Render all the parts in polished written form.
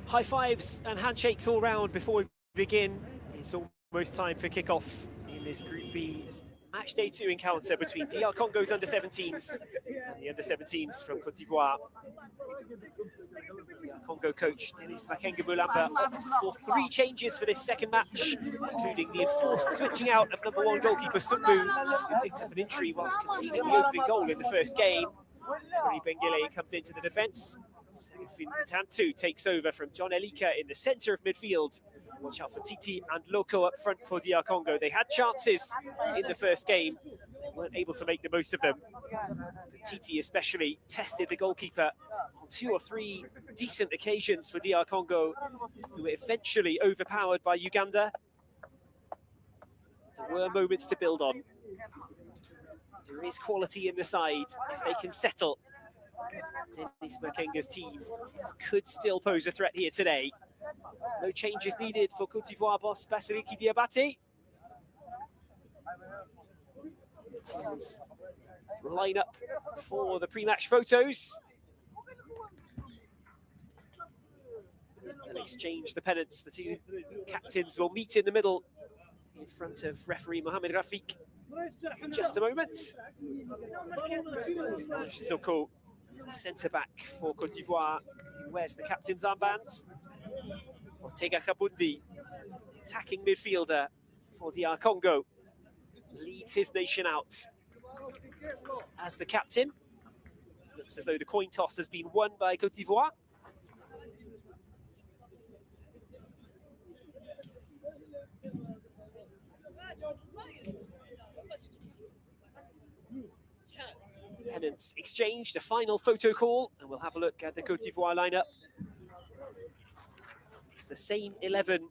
High fives and handshakes all round before we begin. It's almost time for kickoff in this Group B match day 2 encounter between DR Congo's under-17s and the under-17s from Côte d'Ivoire. DR Congo coach Denis Makenga-Mulamba opts for 3 changes for this second match, including the enforced switching out of #1 goalkeeper Sumbu, who picked up an injury whilst conceding the opening goal in the first game. Henri Benguele comes into the defence. Serifin Tantu takes over from John Elika in the centre of midfield. Watch out for Titi and Loco up front for DR Congo. They had chances in the first game, they weren't able to make the most of them. But Titi especially tested the goalkeeper on 2 or 3 decent occasions for DR Congo, who were eventually overpowered by Uganda. There were moments to build on. There is quality in the side if they can settle. Denis Makenga's team could still pose a threat here today. No changes needed for Côte d'Ivoire boss Basiliki Diabate. The teams line up for the pre-match photos. And exchange the pennants. The 2 captains will meet in the middle in front of referee Mohamed Rafik in just a moment. Soko, centre-back for Côte d'Ivoire, who wears the captain's armband. Ortega Kabundi, attacking midfielder for DR Congo, leads his nation out as the captain. Looks as though the coin toss has been won by Côte d'Ivoire. Pennants exchanged, a final photo call, and we'll have a look at the Côte d'Ivoire lineup. It's the same 11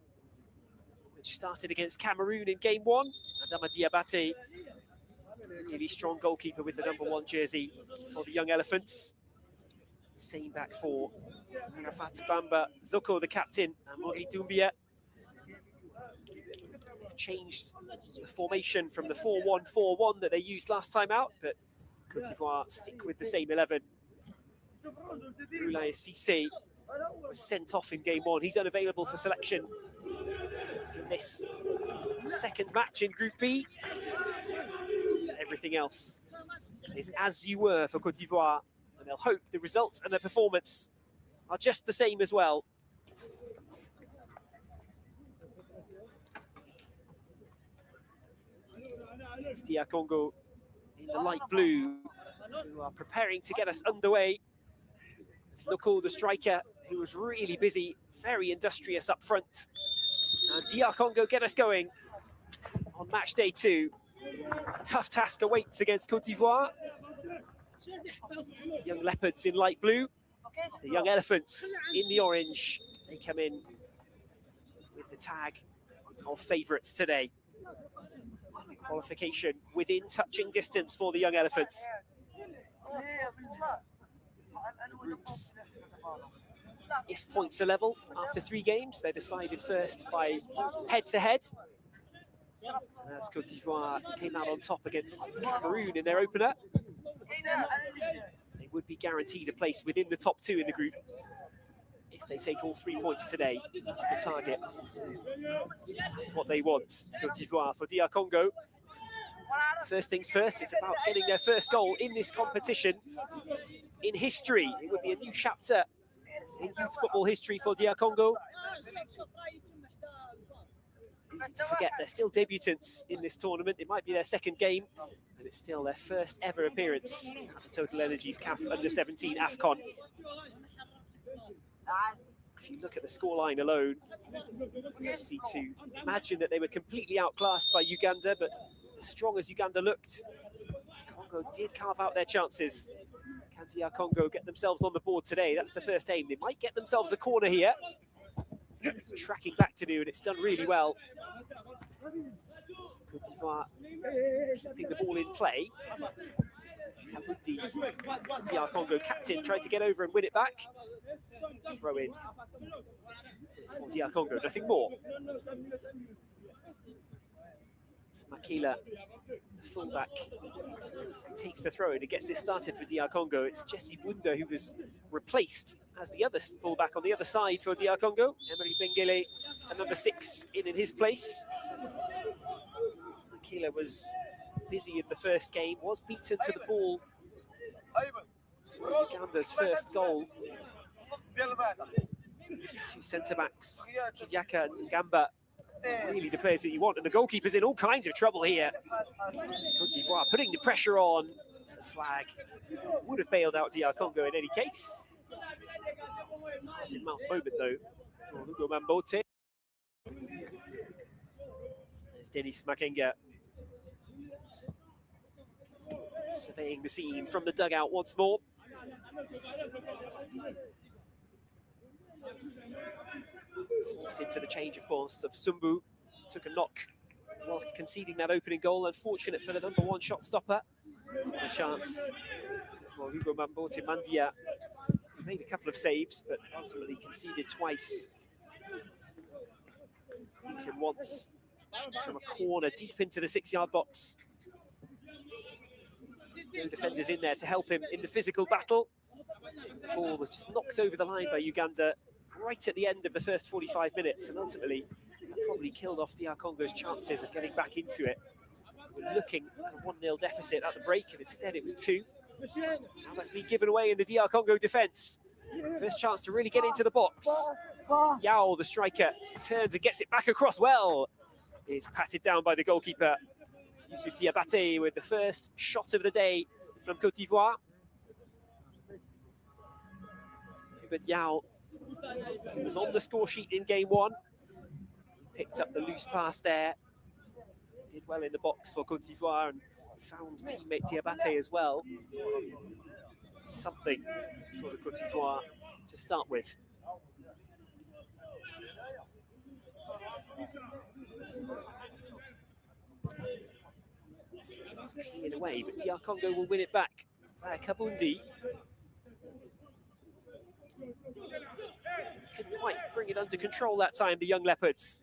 which started against Cameroon in game 1. Adama Diabate, really strong goalkeeper with the #1 jersey for the Young Elephants. Same back 4. Rafat Bamba, Zoko the captain, and Mori Doumbia. They've changed the formation from the 4-1-4-1 that they used last time out, but Côte d'Ivoire stick with the same 11. Boulaye Cissé was sent off in game 1. He's unavailable for selection in this second match in Group B. Everything else is as you were for Côte d'Ivoire, and they'll hope the results and the performance are just the same as well. It's DR Congo in the light blue, who are preparing to get us underway. It's Loco, the striker, who was really busy, very industrious up front. And DR Congo get us going on match day 2. A tough task awaits against Côte d'Ivoire. The Young Leopards in light blue, the Young Elephants in the orange. They come in with the tag of favourites today. Qualification within touching distance for the Young Elephants. The groups, if points are level after 3 games, they're decided first by head-to-head. And as Côte d'Ivoire came out on top against Cameroon in their opener, they would be guaranteed a place within the top 2 in the group. if they take all 3 points today. That's the target. That's what they want. Côte d'Ivoire for DR Congo. First things first, it's about getting their first goal in this competition in history. It would be a new chapter in youth football history for DR Congo. Easy to forget, they're still debutants in this tournament. It might be their second game, but it's still their first ever appearance at the Total Energies CAF Under-17 AFCON. If you look at the scoreline alone, it's easy to imagine that they were completely outclassed by Uganda, but as strong as Uganda looked, Congo did carve out their chances. Can DR Congo get themselves on the board today? That's the first aim. They might get themselves a corner here. It's tracking back to do, and it's done really well. Côte d'Ivoire keeping the ball in play. Kabundi, DR Congo captain, tried to get over and win it back. Throw in for DR Congo, nothing more. It's Makila, the fullback, who takes the throw in and gets this started for DR Congo. It's Jesse Bunda who was replaced as the other fullback on the other side for DR Congo. Emery Bengele, and number 6 in his place. Makila was busy in the first game, was beaten to the ball for Uganda's first goal. Two centre-backs, Kidiaka and Ngamba, really the players that you want, and the goalkeeper's in all kinds of trouble here. Côte d'Ivoire putting the pressure on. The flag would have bailed out DR Congo in any case. Heart-in-mouth moment though for Hugo Mambote. There's Denis Makenga surveying the scene from the dugout once more. Forced into the change, of course, of Sumbu. Took a knock whilst conceding that opening goal. Unfortunate for the number 1 shot stopper. A chance for Hugo Mambote Mandia. He made a couple of saves, but ultimately conceded twice. Beaten once from a corner deep into the 6-yard box. No defenders in there to help him in the physical battle. The ball was just knocked over the line by Uganda right at the end of the first 45 minutes, and ultimately that probably killed off DR Congo's chances of getting back into it. They were looking at a 1-0 deficit at the break, and instead it was 2. Now that's been given away in the DR Congo defence. First chance to really get into the box. Yao, the striker, turns and gets it back across well. Is patted down by the goalkeeper. Youssouf Diabate with the first shot of the day from Côte d'Ivoire. Hubert Yao, who was on the score sheet in game 1. He picked up the loose pass there. Did well in the box for Côte d'Ivoire and found teammate Diabate as well. Something for the Côte d'Ivoire to start with. It's cleared away, but DR Congo will win it back via Kabundi. Couldn't quite bring it under control that time, the young Leopards.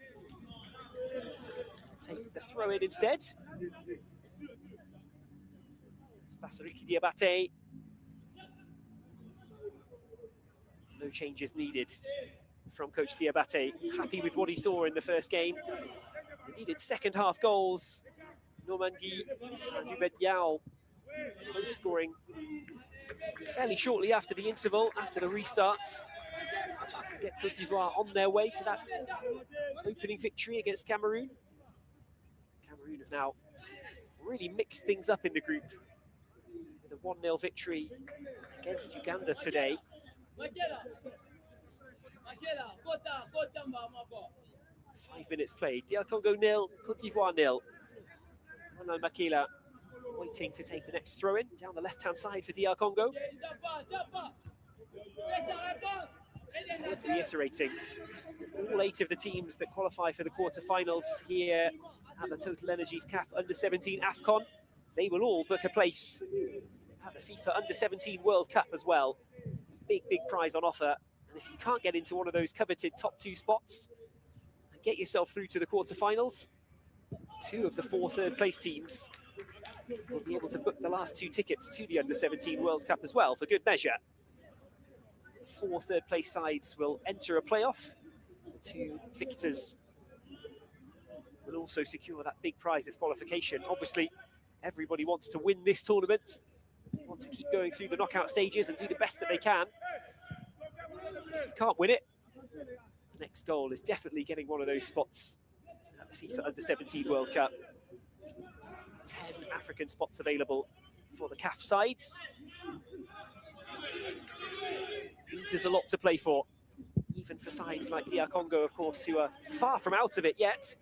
Take the throw in instead. Spasariki Diabate. No changes needed from Coach Diabate. Happy with what he saw in the first game. He needed second half goals. Normandie and Hubert Yao both scoring fairly shortly after the interval, after the restarts, to get Côte d'Ivoire on their way to that opening victory against Cameroon. Cameroon have now really mixed things up in the group with a 1-0 victory against Uganda today. 5 minutes played. DR Congo 0, Côte d'Ivoire 0. Ronald Makila waiting to take the next throw-in down the left-hand side for DR Congo. It's worth reiterating, all 8 of the teams that qualify for the quarter-finals here at the Total Energies CAF Under-17 AFCON, they will all book a place at the FIFA Under-17 World Cup as well. Big, big prize on offer. And if you can't get into one of those coveted top 2 spots and get yourself through to the quarter-finals, 2 of the 4 third-place teams will be able to book the last 2 tickets to the Under-17 World Cup as well, for good measure. 4 third-place sides will enter a playoff. The 2 victors will also secure that big prize of qualification. Obviously, everybody wants to win this tournament. They want to keep going through the knockout stages and do the best that they can. If you can't win it, the next goal is definitely getting one of those spots at the FIFA Under-17 World Cup. 10 African spots available for the CAF sides. There's a lot to play for, even for sides like DR Congo, of course, who are far from out of it yet.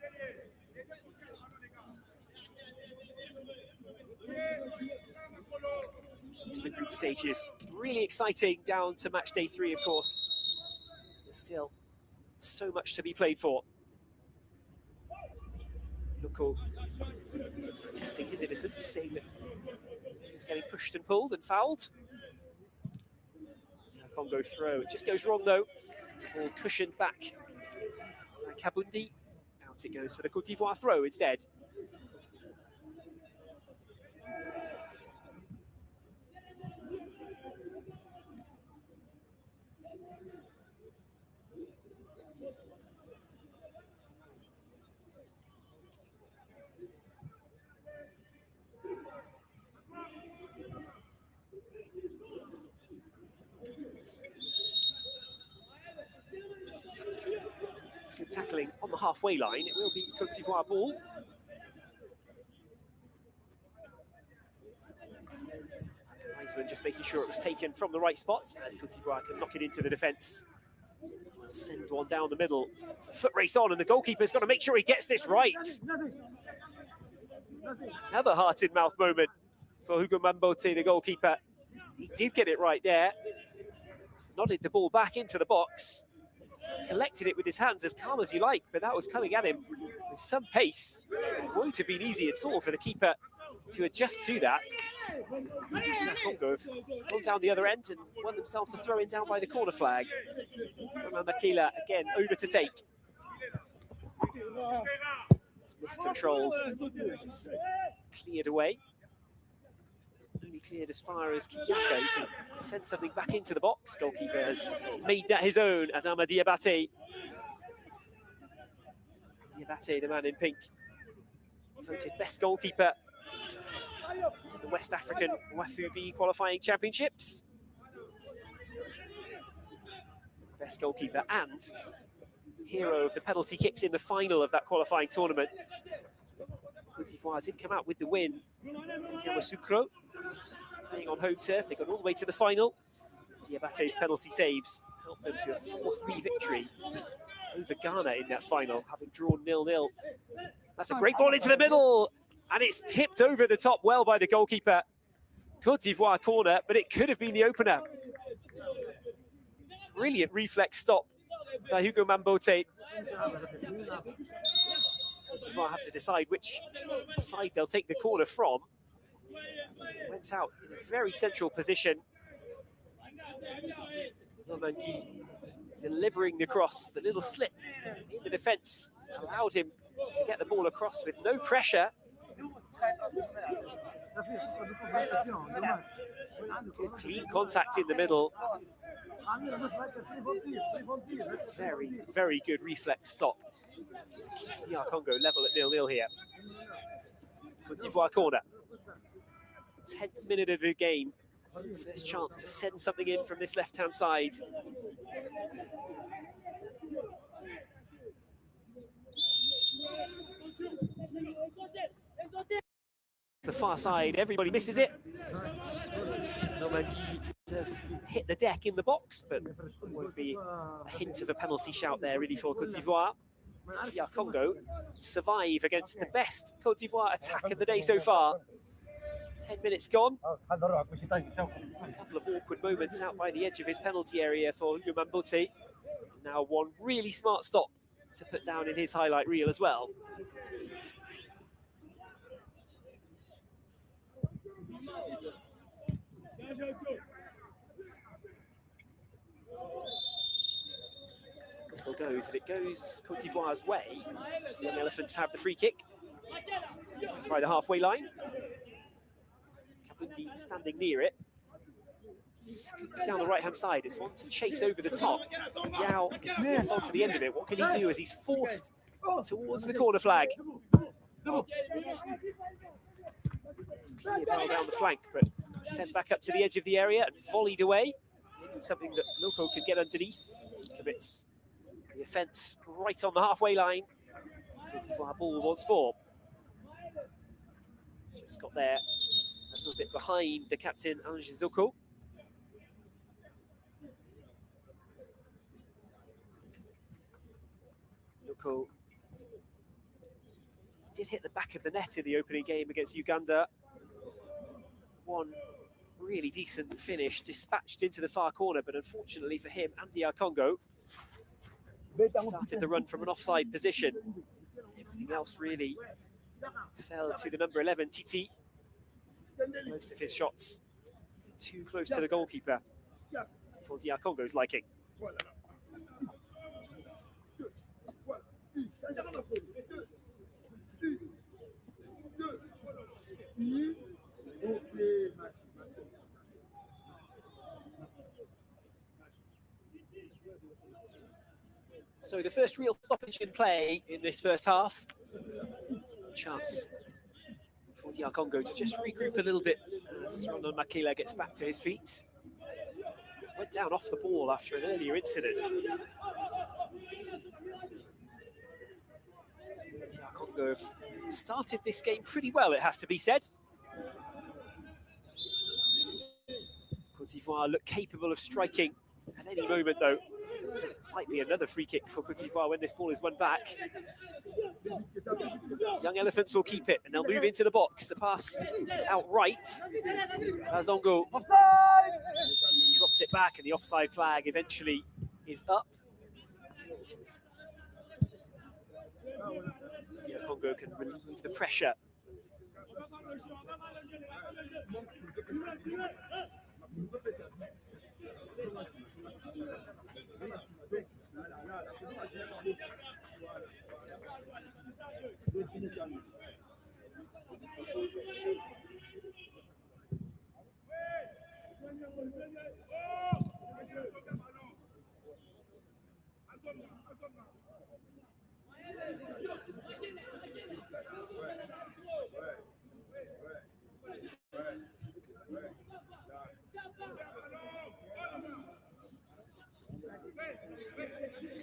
Keeps the group stages really exciting down to match day 3, of course. There's still so much to be played for. Luko protesting his innocence, saying that he was getting pushed and pulled and fouled. Congo throw, it just goes wrong though. The ball cushioned back by Kabundi. Out it goes for the Côte d'Ivoire throw instead. Good tackling on the halfway line. It will be Côte d'Ivoire ball. Heisman just making sure it was taken from the right spot, and Côte d'Ivoire can knock it into the defence. Send one down the middle. It's a foot race on, and the goalkeeper's got to make sure he gets this right. Another heart-in-mouth moment for Hugo Mambote, the goalkeeper. He did get it right there. Nodded the ball back into the box. Collected it with his hands as calm as you like, but that was coming at him with some pace. It won't have been easy at all for the keeper to adjust to that. Congo have gone down the other end and won themselves a throw-in down by the corner flag. Makila again over to take. It's miscontrolled. It's cleared away. Only cleared as far as Kiyaka, who can send something back into the box. Goalkeeper has made that his own. Adama Diabate. Diabate, the man in pink, voted best goalkeeper in the West African WAFU qualifying championships. Best goalkeeper and hero of the penalty kicks in the final of that qualifying tournament. Côte d'Ivoire did come out with the win. Yamoussoukro playing on home turf. They got all the way to the final. Diabate's penalty saves helped them to a 4-3 victory over Ghana in that final, having drawn 0-0. That's a great ball into the middle, and it's tipped over the top well by the goalkeeper. Côte d'Ivoire corner, but it could have been the opener. Brilliant reflex stop by Hugo Mambote. Côte d'Ivoire have to decide which side they'll take the corner from. Went out in a very central position. Normandie delivering the cross, the little slip in the defence allowed him to get the ball across with no pressure. Good clean contact in the middle. Very, very good reflex stop to keep DR Congo level at 0-0 here. Côte d'Ivoire corner. 10th minute of the game. First chance to send something in from this left-hand side. The far side, everybody misses it. Normandie does hit the deck in the box, but it won't be a hint of a penalty shout there really for Côte d'Ivoire. DR Congo survive against the best Côte d'Ivoire attack of the day so far. 10 minutes gone. A couple of awkward moments out by the edge of his penalty area for Hugo Mambote. Now one really smart stop to put down in his highlight reel as well. Whistle goes, and it goes Côte d'Ivoire's way. The Young Elephants have the free kick by the halfway line. Kabundi standing near it. scoops down the right-hand side. It's one to chase over the top. Yao gets onto the end of it. What can he do as he's forced towards the corner flag? It's cleared well down the flank, but sent back up to the edge of the area and volleyed away. Maybe something that Loco could get underneath. Commits the offence right on the halfway line. Côte d'Ivoire ball once more. Just got there a little bit behind the captain, Anjizoko. Loco did hit the back of the net in the opening game against Uganda. One really decent finish, dispatched into the far corner, but unfortunately for him and DR Congo, started the run from an offside position. Everything else really fell to the number 11, Titi. Most of his shots too close to the goalkeeper for DR Congo's liking. So the first real stoppage in play in this first half. A chance for DR Congo to just regroup a little bit as Rondon Makela gets back to his feet. Went down off the ball after an earlier incident. DR Congo have started this game pretty well, it has to be said. Côte d'Ivoire look capable of striking at any moment, though. Might be another free kick for Côte d'Ivoire when this ball is won back. Young Elephants will keep it, and they'll move into the box. The pass out right. Bazongo drops it back, and the offside flag eventually is up. DR Congo can relieve the pressure.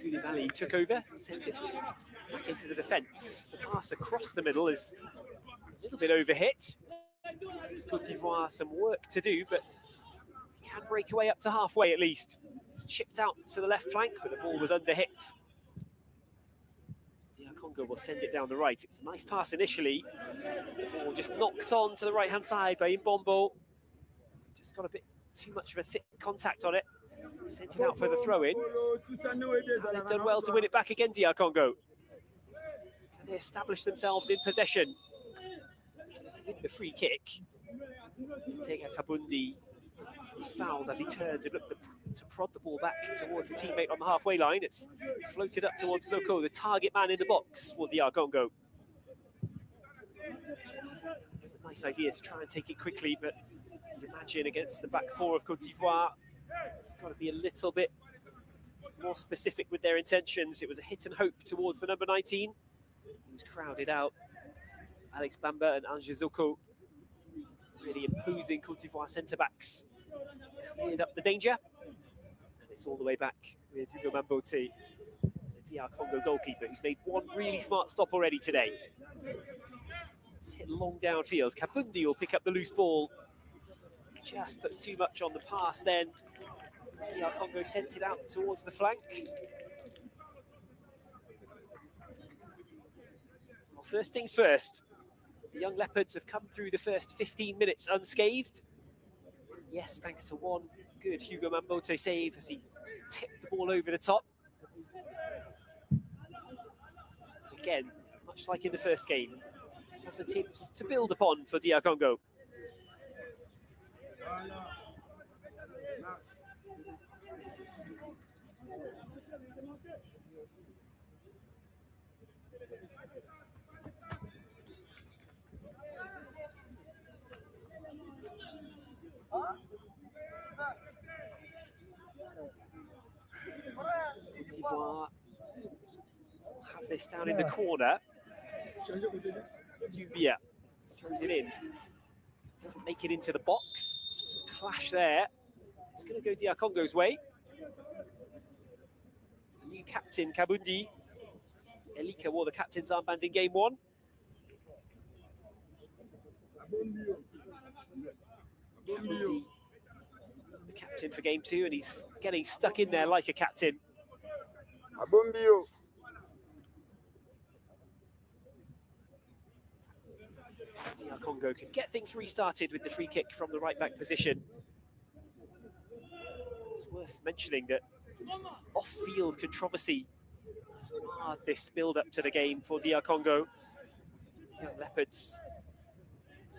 Koulibaly took over, sent it back into the defence. The pass across the middle is a little bit overhit. Gives Côte d'Ivoire some work to do, but can break away up to halfway at least. It's chipped out to the left flank, but the ball was underhit. DR Congo will send it down the right. It was a nice pass initially. The ball just knocked on to the right-hand side by Mbombo. Just got a bit too much of a thick contact on it. Sent it out for the throw-in. They've done well to win it back again, DR Congo. Can they establish themselves in possession? With the free kick. Tega Kabundi was fouled as he turned and looked to prod the ball back towards a teammate on the halfway line. It's floated up towards Loco, the target man in the box for DR Congo. It was a nice idea to try and take it quickly, but you'd imagine against the back four of Côte d'Ivoire, they've got to be a little bit more specific with their intentions. It was a hit and hope towards the number 19. He was crowded out. Alex Bamba and Anjizoko really imposing Côte d'Ivoire centre-backs. Cleared up the danger. And it's all the way back with Hugo Mambote, the DR Congo goalkeeper, who's made one really smart stop already today. It's hit long downfield. Kabundi will pick up the loose ball. Just puts too much on the pass then. As DR Congo sent it out towards the flank. Well, first things first. The Young Leopards have come through the first 15 minutes unscathed. Yes, thanks to one good Hugo Mambote save as he tipped the ball over the top. But again, much like in the first game, positives to build upon for DR Congo. Côte d'Ivoire will have this down in the corner. Dubia throws it in. Doesn't make it into the box. There's a clash there. It's going to go DR Congo's way. It's the new captain, Kabundi. Elika wore the captain's armband in game 1. Kabundi, the captain for game 2, and he's getting stuck in there like a captain. DR Congo could get things restarted with the free kick from the right back position. It's worth mentioning that off-field controversy has marred this build-up to the game for DR Congo. Young Leopards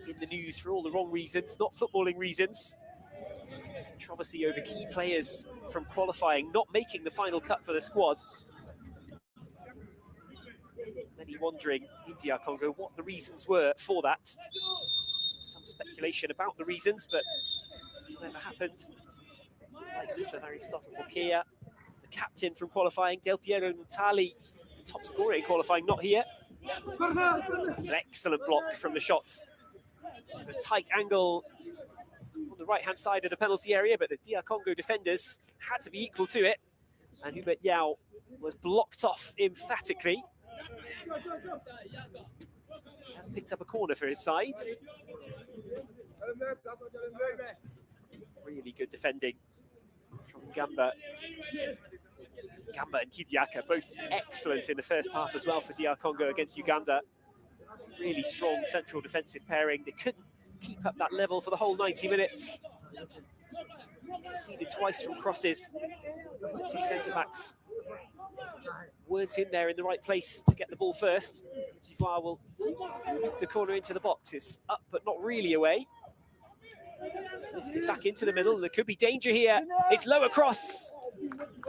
in the news for all the wrong reasons, not footballing reasons. Controversy over key players from qualifying not making the final cut for the squad. Many wondering in DR Congo what the reasons were for that. Some speculation about the reasons, but whatever happened. Like Aristotle Bokia, the captain from qualifying, Del Piero Nutali, the top scorer in qualifying, not here. That's an excellent block from the shots. It was a tight angle on the right-hand side of the penalty area, but the DR Congo defenders had to be equal to it. And Hubert Yao was blocked off emphatically. He has picked up a corner for his side. Really good defending from Gamba. Gamba and Kidiaka, both excellent in the first half as well for DR Congo against Uganda. Really strong central defensive pairing. They couldn't keep up that level for the whole 90 minutes. They conceded twice from crosses. The two centre-backs weren't in there in the right place to get the ball first. Côte d'Ivoire will loop the corner into the box. It's up, but not really away. It's lifted back into the middle, and there could be danger here. It's low across.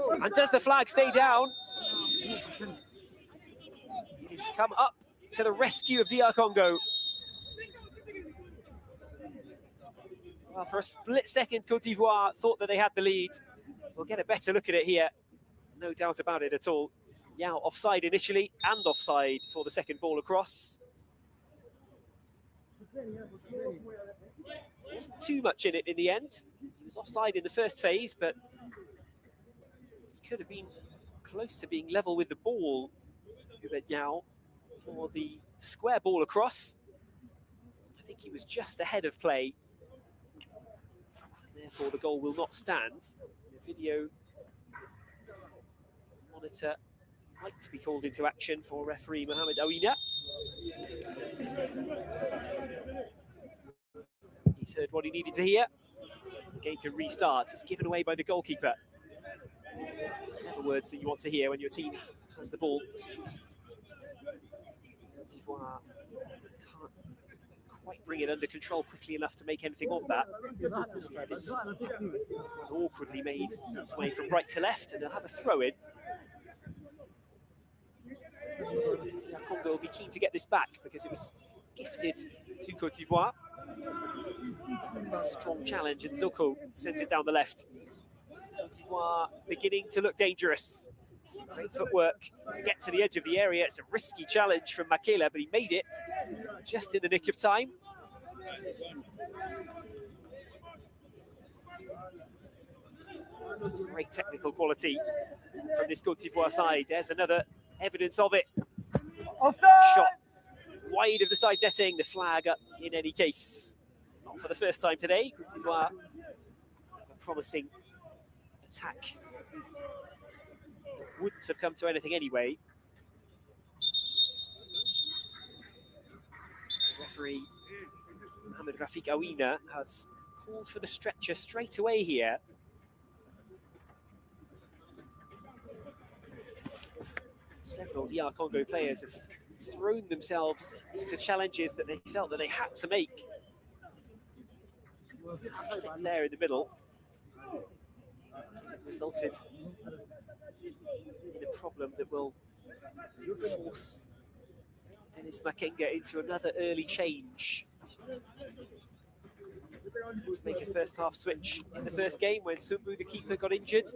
And does the flag stay down? It has come up to the rescue of DR Congo. Well, for a split second, Côte d'Ivoire thought that they had the lead. We'll get a better look at it here. No doubt about it at all. Yao offside initially and offside for the second ball across. There wasn't too much in it in the end. He was offside in the first phase, but he could have been close to being level with the ball. Hubert Yao for the square ball across. I think he was just ahead of play. And therefore, the goal will not stand. The video monitor like to be called into action for referee Mohamed Awina. He's heard what he needed to hear. The game can restart. It's given away by the goalkeeper. Never words that you want to hear when your team has the ball. Côte d'Ivoire can't quite bring it under control quickly enough to make anything of that. Instead, it's awkwardly made its way from right to left, and they'll have a throw-in. DR Congo will be keen to get this back because it was gifted to Côte d'Ivoire. Strong challenge, and Zoko sends it down the left. Côte d'Ivoire beginning to look dangerous. Great footwork to get to the edge of the area. It's a risky challenge from Makela, but he made it just in the nick of time. That's great technical quality from this Côte d'Ivoire side. There's another evidence of it. Shot wide of the side netting, the flag up in any case. Not for the first time today. Côte d'Ivoire have a promising attack. Wouldn't have come to anything anyway. The referee, Mohamed Rafik Awina, has called for the stretcher straight away here. Several DR Congo players have thrown themselves into challenges that they felt that they had to make. There's a slip there in the middle. It resulted in a problem that will force Dennis Makenga into another early change. To make a first half switch in the first game when Sumbu, the keeper, got injured.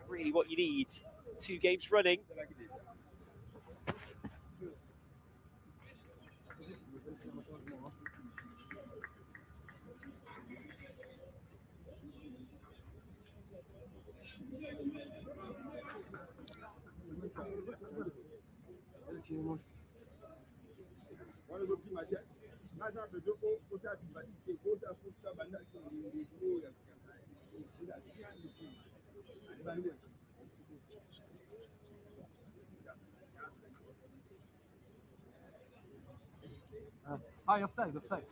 really what you need. 2 games running. Offside.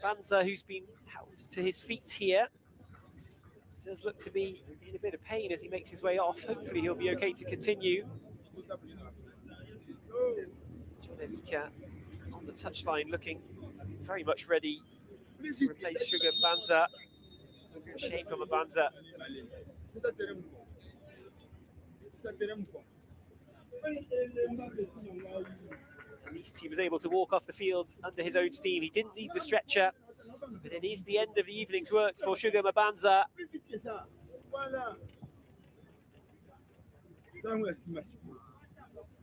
Banza, who's been helped to his feet here, does look to be in a bit of pain as he makes his way off. Hopefully he'll be okay to continue. Jwel on the touchline, looking very much ready to replace Sugar Banza. Shame from Banza. At least he was able to walk off the field under his own steam. He didn't need the stretcher, but it is the end of the evening's work for Sugar Mabanza.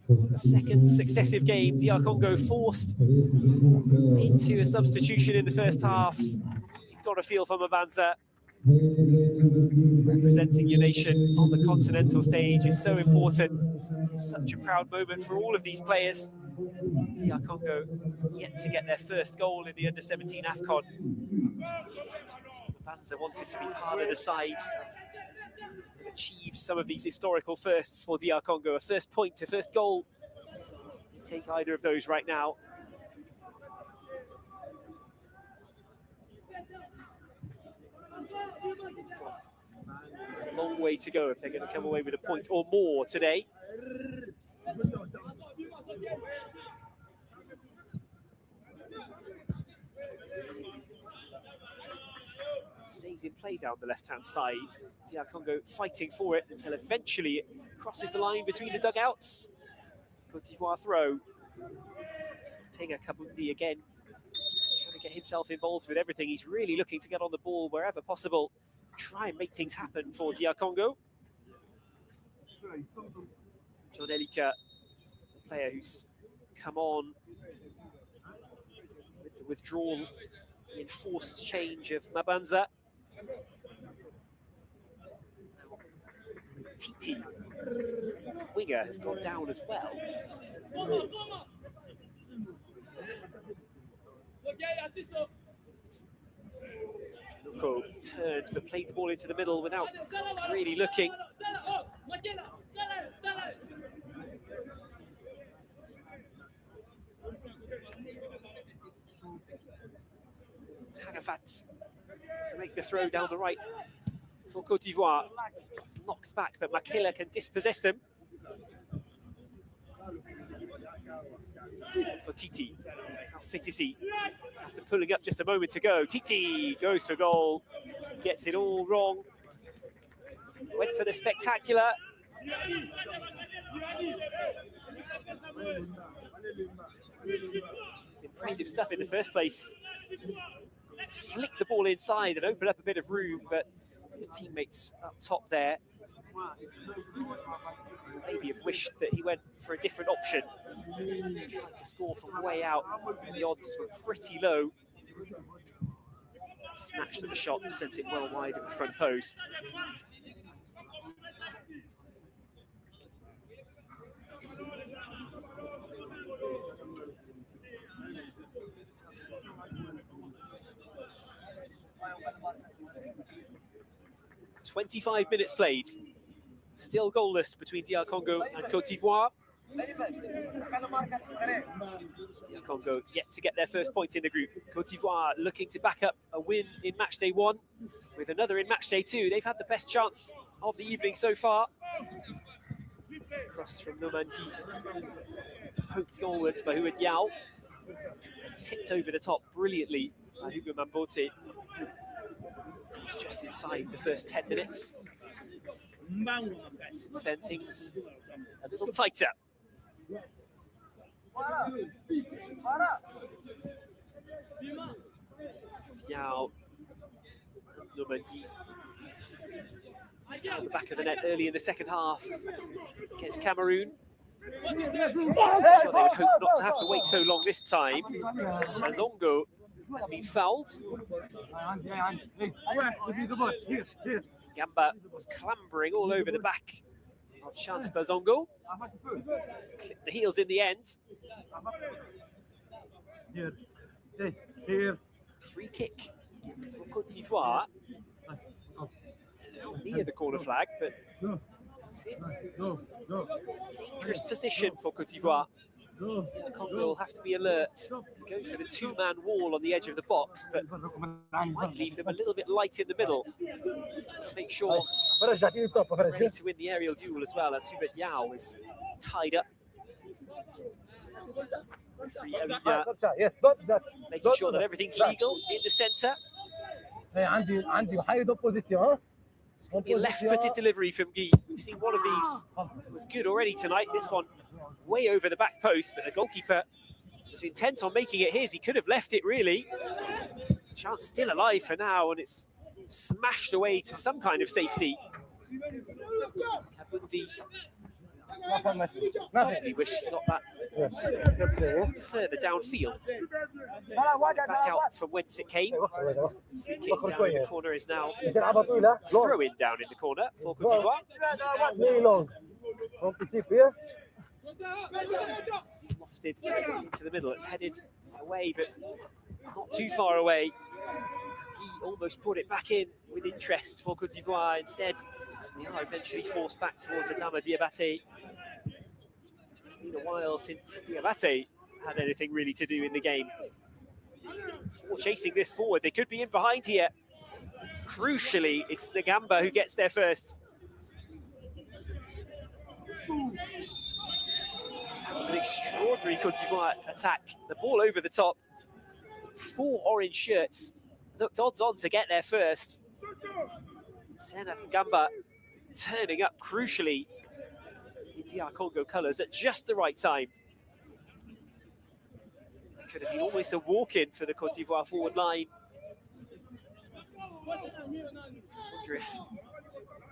For the second successive game, DR Congo forced into a substitution in the first half. You've got a feel for Mabanza. Representing your nation on the continental stage is so important. Such a proud moment for all of these players. DR Congo yet to get their first goal in the under-17 AFCON. Mabanza wanted to be part of the side and achieve some of these historical firsts for DR Congo. A first point, a first goal. You take either of those right now. A long way to go if they're going to come away with a point or more today. Stays in play down the left-hand side. DR Congo fighting for it until eventually it crosses the line between the dugouts. Côte d'Ivoire throw. Tega Kabundi again, trying to get himself involved with everything. He's really looking to get on the ball wherever possible. Try and make things happen for DR Congo. Jonelika, the player who's come on with the withdrawal, the enforced change of Mabanza. Titi, winger, has gone down as well. Luko turned but played the ball into the middle without really looking. Hagafat to make the throw down the right for Côte d'Ivoire. Knocked back, but Makela can dispossess them. For Titi, how fit is he? After pulling up just a moment to go, Titi goes for goal, gets it all wrong. Went for the spectacular. It's impressive stuff in the first place. To flick the ball inside and open up a bit of room, but his teammates up top there maybe have wished that he went for a different option. Tried to score from way out, and the odds were pretty low. Snatched at the shot and sent it well wide of the front post. "25 minutes played. Still goalless between DR Congo and Côte d'Ivoire. DR Congo yet to get their first point in the group. Côte d'Ivoire looking to back up a win in match day 1 with another in match day 2. They've had the best chance of the evening so far. Cross from Nomandi. Poked goalwards by Huad Yao. Tipped over the top brilliantly by Hugo Mambote. It was just inside the first 10 minutes. Since then, things a little tighter. Xiao and Normandy found the back of the net early in the second half against Cameroon. I'm sure they would hope not to have to wait so long this time. Bazongo has been fouled. Gamba was clambering all over the back of Chance Bazongo. Clipped the heels in the end. Free kick for Côte d'Ivoire. It's down near the corner flag, but it's in dangerous position for Côte d'Ivoire. Congo will have to be alert. They're going for the two-man wall on the edge of the box, but might leave them a little bit light in the middle. Make sure ready to win the aerial duel as well, as Hubert Yao is tied up. Referee Arena making sure that everything's legal in the centre. It's going to be a left-footed delivery from Guy. We've seen one of these. It was good already tonight. This one way over the back post, but the goalkeeper was intent on making it his. He could have left it, really. Chance still alive for now, and it's smashed away to some kind of safety. Kabundi probably wish he got that further downfield. Back out from whence it came. Free kick down in the corner is now throw-in down in the corner for Côte d'Ivoire. It's lofted into the middle. It's headed away, but not too far away. He almost put it back in with interest for Côte d'Ivoire. Instead, they are eventually forced back towards Adama Diabate. It's been a while since Diabate had anything really to do in the game. Before chasing this forward, they could be in behind here. Crucially, it's Ngamba who gets there first. That was an extraordinary Côte d'Ivoire attack. The ball over the top. 4 orange shirts looked odds on to get there first. Senat Ngamba turning up crucially in DR Congo colours at just the right time. It could have been almost a walk-in for the Côte d'Ivoire forward line. I wonder if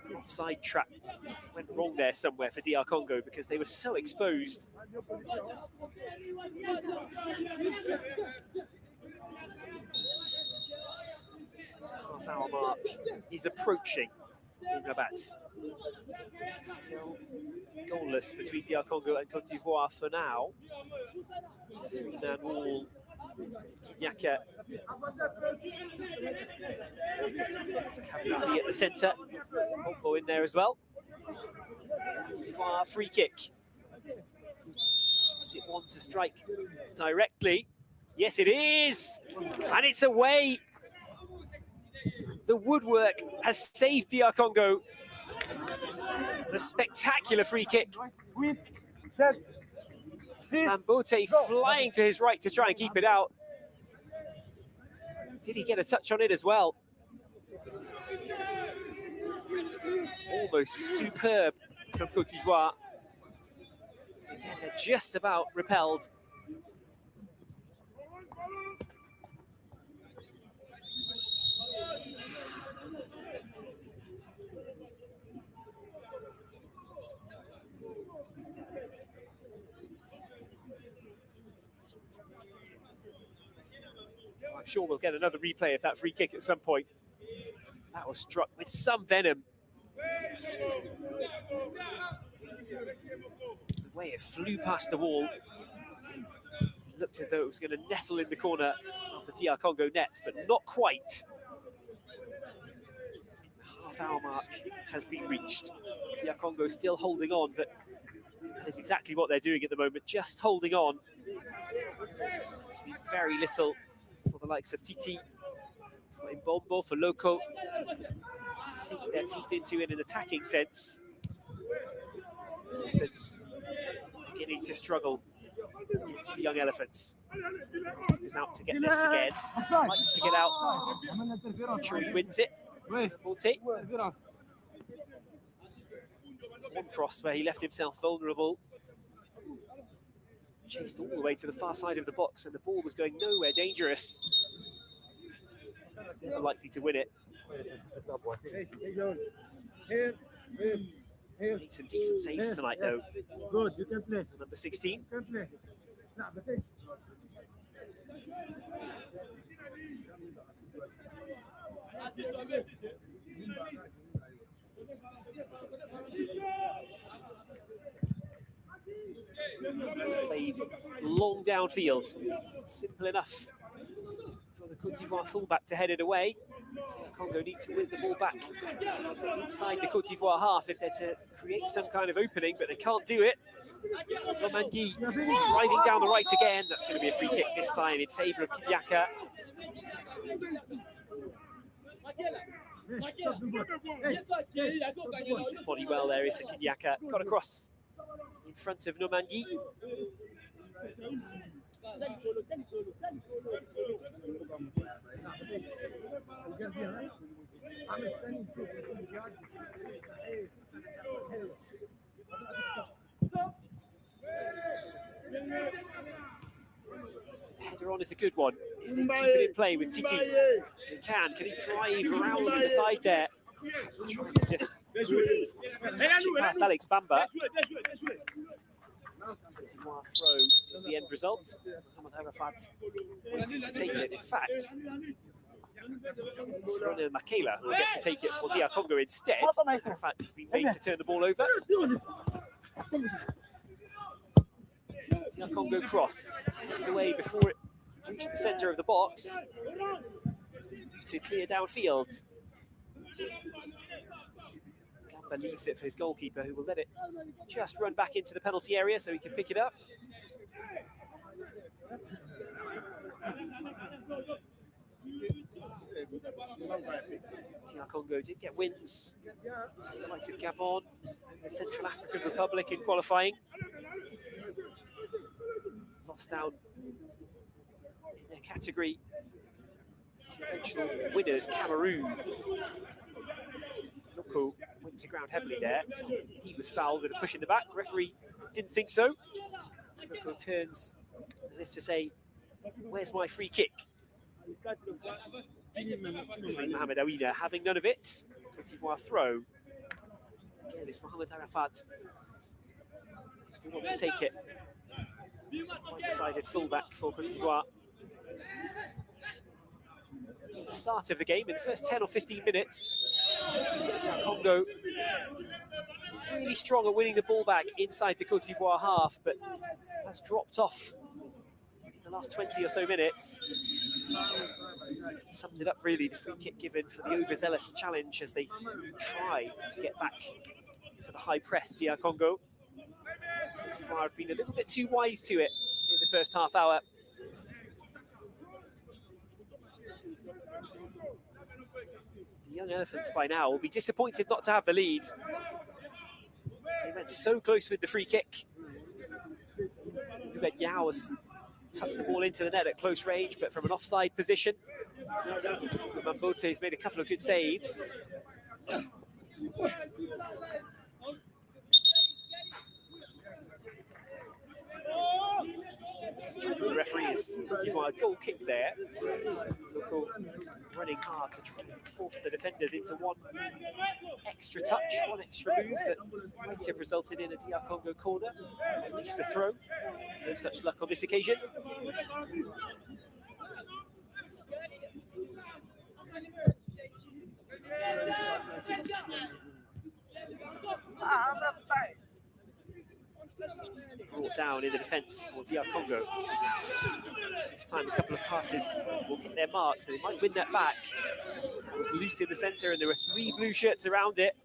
the offside trap went wrong there somewhere for DR Congo, because they were so exposed. Half-hour mark is approaching in Rabat. Still goalless between DR Congo and Côte d'Ivoire for now. 3-man wall. Kinyaka. It's Kabundi at the centre. Ombo in there as well. Côte d'Ivoire free kick. Is it one to strike directly? Yes, it is! And it's away! The woodwork has saved DR Congo. A spectacular free kick. Mambote flying to his right to try and keep it out. Did he get a touch on it as well? Almost superb from Côte d'Ivoire. Again, they're just about repelled. I'm sure we'll get another replay of that free kick at some point. That was struck with some venom. The way it flew past the wall, it looked as though it was going to nestle in the corner of the DR Congo net, but not quite. The half-hour mark has been reached. DR Congo still holding on, but that is exactly what they're doing at the moment, just holding on. There's been very little for the likes of Titi, for Mbombo, for Loco, to sink their teeth into in an attacking sense. Elephants beginning to struggle against the young elephants. Is out to get this again. Likes to get out. Not sure he wins it. Morte. One cross where he left himself vulnerable. Chased all the way to the far side of the box when the ball was going nowhere dangerous. He's never likely to win it. Made some decent saves tonight, though. Good, you can play. Number 16. You can play. He's played long downfield. Simple enough for the Côte d'Ivoire fullback to head it away. So Congo need to win the ball back inside the Côte d'Ivoire half if they're to create some kind of opening, but they can't do it. Nomangui driving down the right again. That's going to be a free kick this time in favour of Kidiaka. Uses his body well there, is Kidiaka. Got across in front of Nomangui. Header on is a good one. If they keep it in play with Titi, they can. Can he drive around the side there? Trying to just touch it past Alex Bamba. Throw is the end result. Mohamed Arafat waiting to take it. In fact, it's Ronel Makela who will get to take it for DR Congo instead. Arafat has been made to turn the ball over. DR Congo cross away before it reached the centre of the box. To clear downfield. Gamba leaves it for his goalkeeper, who will let it just run back into the penalty area so he can pick it up. DR Congo did get wins. The likes of Gabon, the Central African Republic in qualifying. Lost out in their category to eventual winners, Cameroon. Loko went to ground heavily there. He was fouled with a push in the back. Referee didn't think so. Loko turns as if to say, where's my free kick? Mohamed Awida having none of it. Côte d'Ivoire throw. Again, it's Mohamed Arafat. Still wants to take it. Right-sided fullback for Côte d'Ivoire. At the start of the game, in the first 10 or 15 minutes, Congo really strong at winning the ball back inside the Côte d'Ivoire half, but has dropped off in the last 20 or so minutes. Sums it up really, the free kick given for the overzealous challenge as they try to get back to the high press, DR Congo. Côte d'Ivoire have been a little bit too wise to it in the first half hour. The young Elephants by now will be disappointed not to have the lead. They went so close with the free kick. Hubert Yao has tucked the ball into the net at close range, but from an offside position. Mambote has made a couple of good saves. The referee's Côte d'Ivoire goal kick there. Loko running hard to try and force the defenders into one extra touch, one extra move that might have resulted in a DR Congo corner, at least a throw. No such luck on this occasion. Brought down in the defence for DR Congo. This time a couple of passes will hit their marks and they might win that back. It was loose in the centre and there were 3 blue shirts around it.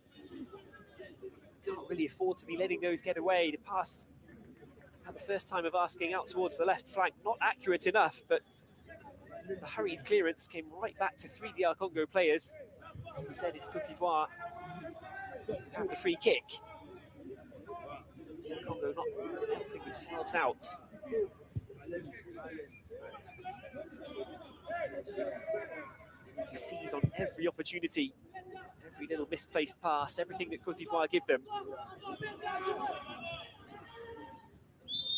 Can't really afford to be letting those get away. The pass at the first time of asking out towards the left flank, not accurate enough, but the hurried clearance came right back to 3 DR Congo players. Instead it's Côte d'Ivoire who have the free kick. DR Congo not helping themselves out. They need to seize on every opportunity, every little misplaced pass, everything that Côte d'Ivoire give them.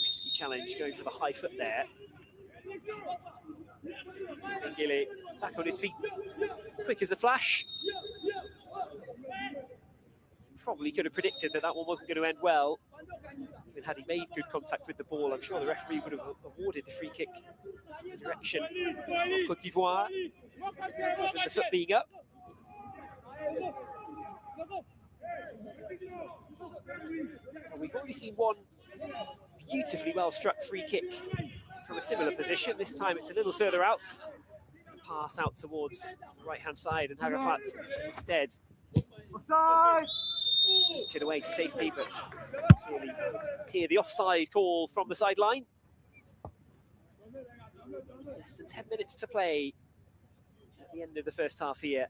Risky challenge going for the high foot there. Ngele back on his feet, quick as a flash. Probably could have predicted that that one wasn't going to end well. Even had he made good contact with the ball, I'm sure the referee would have awarded the free kick in the direction of Côte d'Ivoire, given the foot being up. And we've already seen one beautifully well-struck free kick from a similar position. This time it's a little further out. Pass out towards the right-hand side, and Harafat instead beat it away to safety, but clearly hear the offside call from the sideline. Less than 10 minutes to play at the end of the first half here.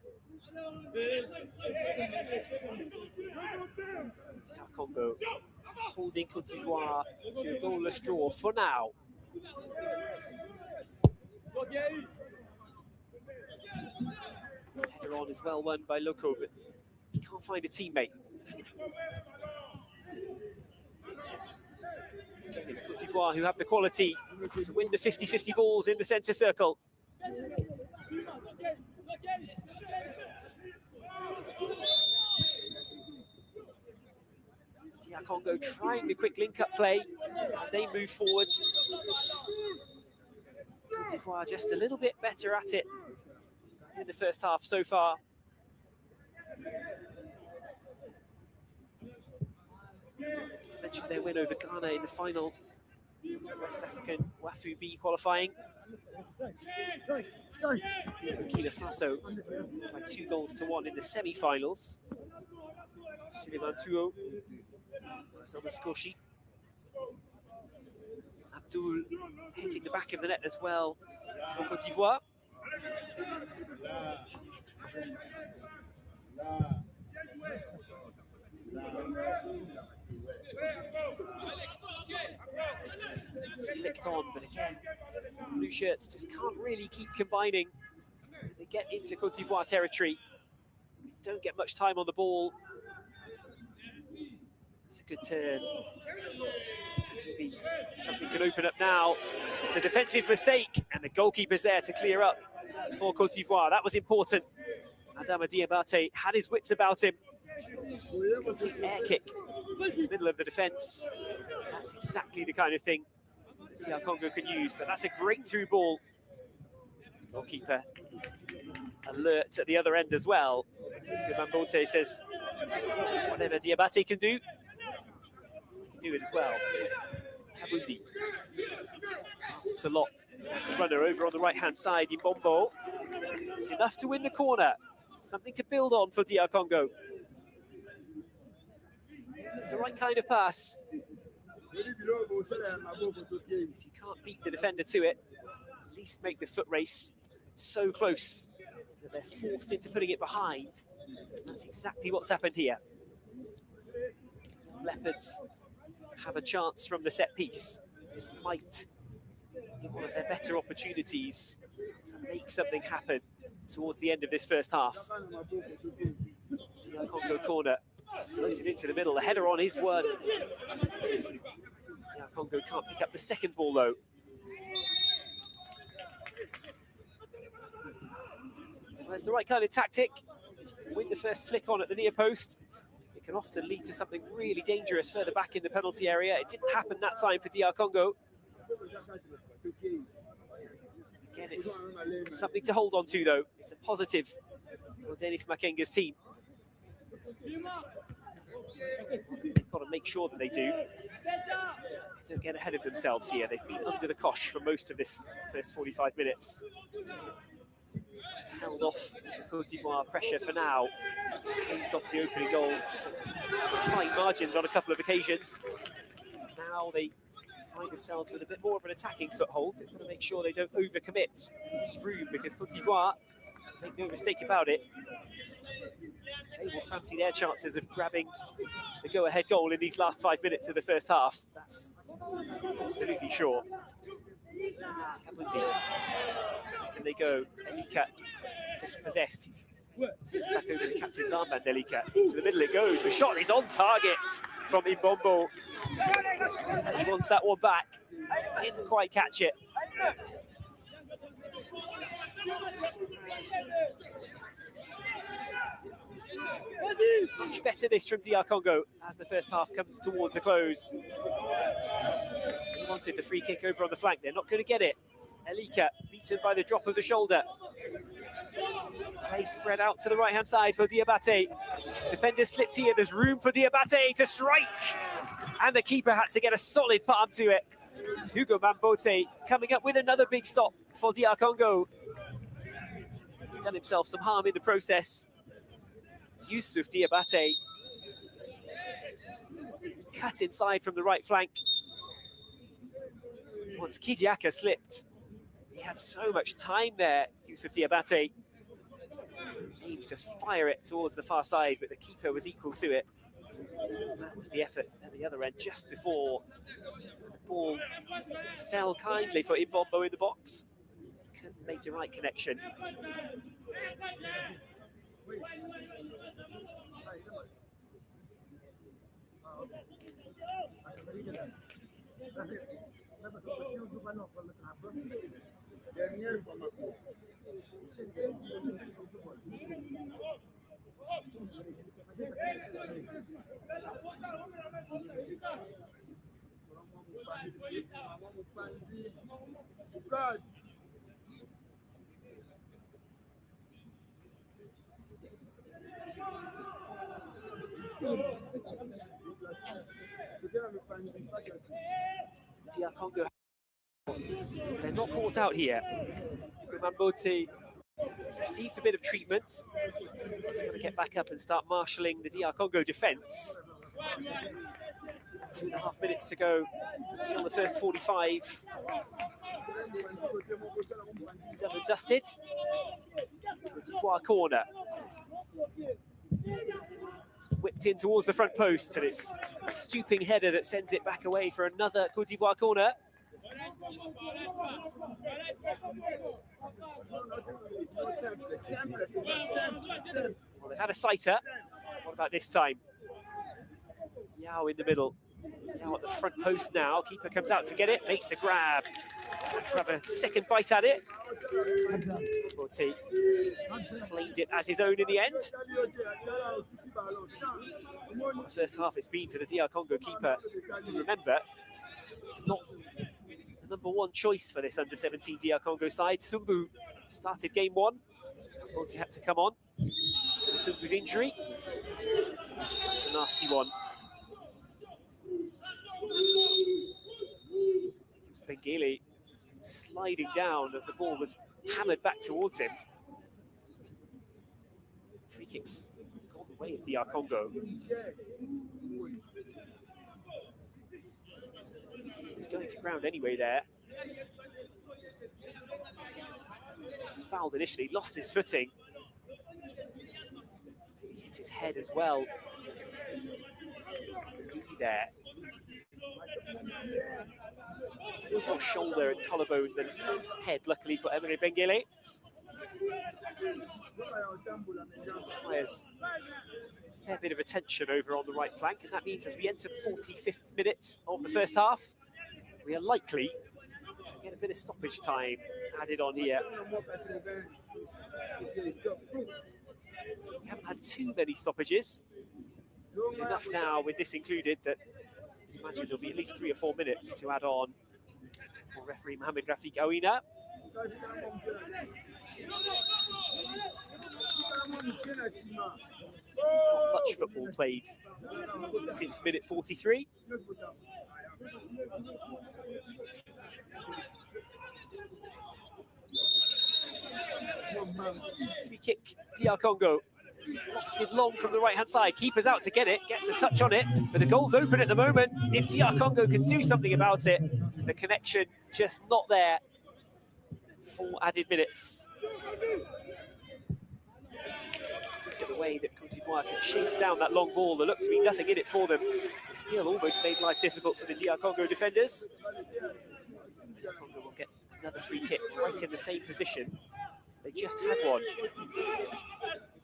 Congo holding Côte d'Ivoire to a goalless draw for now. Header on is well won by Loco, but he can't find a teammate. Again, it's Côte d'Ivoire who have the quality to win the 50-50 balls in the centre circle. Congo trying the quick link-up play as they move forwards. Côte d'Ivoire just a little bit better at it in the first half so far. I mentioned their win over Ghana in the final West African WAFU B qualifying. Burkina Faso by 2-1 in the semi-finals. Suleiman Tuo was on the score sheet. Abdul hitting the back of the net as well for Côte d'Ivoire. Flicked on, but again, blue shirts just can't really keep combining. They get into Côte d'Ivoire territory, don't get much time on the ball. It's a good turn. Maybe something can open up now. It's a defensive mistake, and the goalkeeper's there to clear up for Côte d'Ivoire. That was important. Adama Diabate had his wits about him. Complete air kick in the middle of the defence. That's exactly the kind of thing that Congo can use, but that's a great through ball. Goalkeeper alert at the other end as well. Gumambote says, whatever Diabate can do, he can do it as well. Kabundi asks a lot of the runner over on the right-hand side, Ibombo. It's enough to win the corner. Something to build on for DR Congo. It's the right kind of pass. If you can't beat the defender to it, at least make the foot race so close that they're forced into putting it behind. That's exactly what's happened here. Leopards have a chance from the set piece. This might be one of their better opportunities to make something happen towards the end of this first half. DR Congo corner. It's floated into the middle. The header on is one. DR Congo can't pick up the second ball though. Well, it's the right kind of tactic. If you can win the first flick on at the near post, it can often lead to something really dangerous further back in the penalty area. It didn't happen that time for DR Congo. Again, it's something to hold on to though. It's a positive for Denis Makenga's team. They've got to make sure that they do. Still get ahead of themselves here. They've been under the cosh for most of this first 45 minutes. Held off the Côte d'Ivoire pressure for now. Staved off the opening goal with fine margins on a couple of occasions. Now they find themselves with a bit more of an attacking foothold. They've got to make sure they don't overcommit and leave room, because Côte d'Ivoire, make no mistake about it, they will fancy their chances of grabbing the go-ahead goal in these last 5 minutes of the first half. That's absolutely sure. Kabundi. Can they go? Elika dispossessed. He's taken back over the captain's armband, Elika. Into the middle it goes. The shot is on target from Imbombo. He wants that one back. Didn't quite catch it. Much better this from DR Congo as the first half comes towards a close. He wanted the free kick over on the flank. They're not going to get it. Elika beaten by the drop of the shoulder. Play spread out to the right-hand side for Diabate. Defenders slipped here. There's room for Diabate to strike. And the keeper had to get a solid palm to it. Hugo Mambote coming up with another big stop for DR Congo. He's done himself some harm in the process. Yusuf Diabate cut inside from the right flank. Once Kidiaka slipped, he had so much time there. Yusuf Diabate aimed to fire it towards the far side, but the keeper was equal to it. That was the effort at the other end just before the ball fell kindly for Imbombo in the box. He couldn't make the right connection. DR Congo, they're not caught out here. Mambote has received a bit of treatment. He's got to get back up and start marshalling the DR Congo defence. 2.5 minutes to go until the first 45. It's done and dusted. CôTE-D'Ivoire corner. It's whipped in towards the front post, and it's a stooping header that sends it back away for another CôTE-D'Ivoire corner. Well, they've had a sighter. What about this time? Yao in the middle. Yao at the front post now. Keeper comes out to get it, makes the grab. To have a second bite at it. Bote claimed it as his own in the end. The first half it's been for the DR Congo keeper. Remember, it's not the #1 choice for this under-17 DR Congo side. Sumbu started game 1. Bote had to come on after Sumbu's injury. It's a nasty one. I think it was Bengele sliding down as the ball was hammered back towards him. Free kicks gone the way of DR Congo. He was going to ground anyway there. He was fouled initially, lost his footing. Did he hit his head as well? The knee there. It's more shoulder and collarbone than head, luckily for Emre Bengele. Still requires a fair bit of attention over on the right flank, and that means as we enter the 45th minute of the first half, we are likely to get a bit of stoppage time added on here. We haven't had too many stoppages. Enough now with this included that I'd imagine there'll be at least 3 or 4 minutes to add on for referee Mohamed Rafik Awina. Not much football played since minute 43. Free kick, DR Congo. It's lofted long from the right-hand side. Keeper's out to get it, gets a touch on it, but the goal's open at the moment. If DR Congo can do something about it, the connection just not there for added minutes. Look at the way that CôTE-D'Ivoire can chase down that long ball. There looked to be nothing in it for them. They still almost made life difficult for the DR Congo defenders. DR Congo will get another free kick right in the same position. They just had one.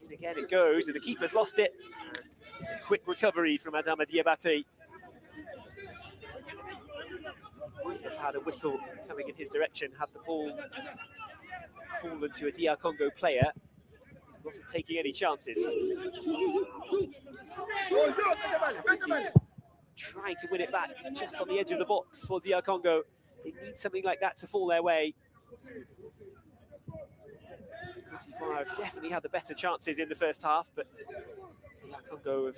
And again it goes, and the keeper's lost it. And it's a quick recovery from Adama Diabate. Might have had a whistle coming in his direction had the ball fallen to a DR Congo player. He wasn't taking any chances. Trying to win it back just on the edge of the box for DR Congo. They need something like that to fall their way. Côte d'Ivoire have definitely had the better chances in the first half, but DR Congo have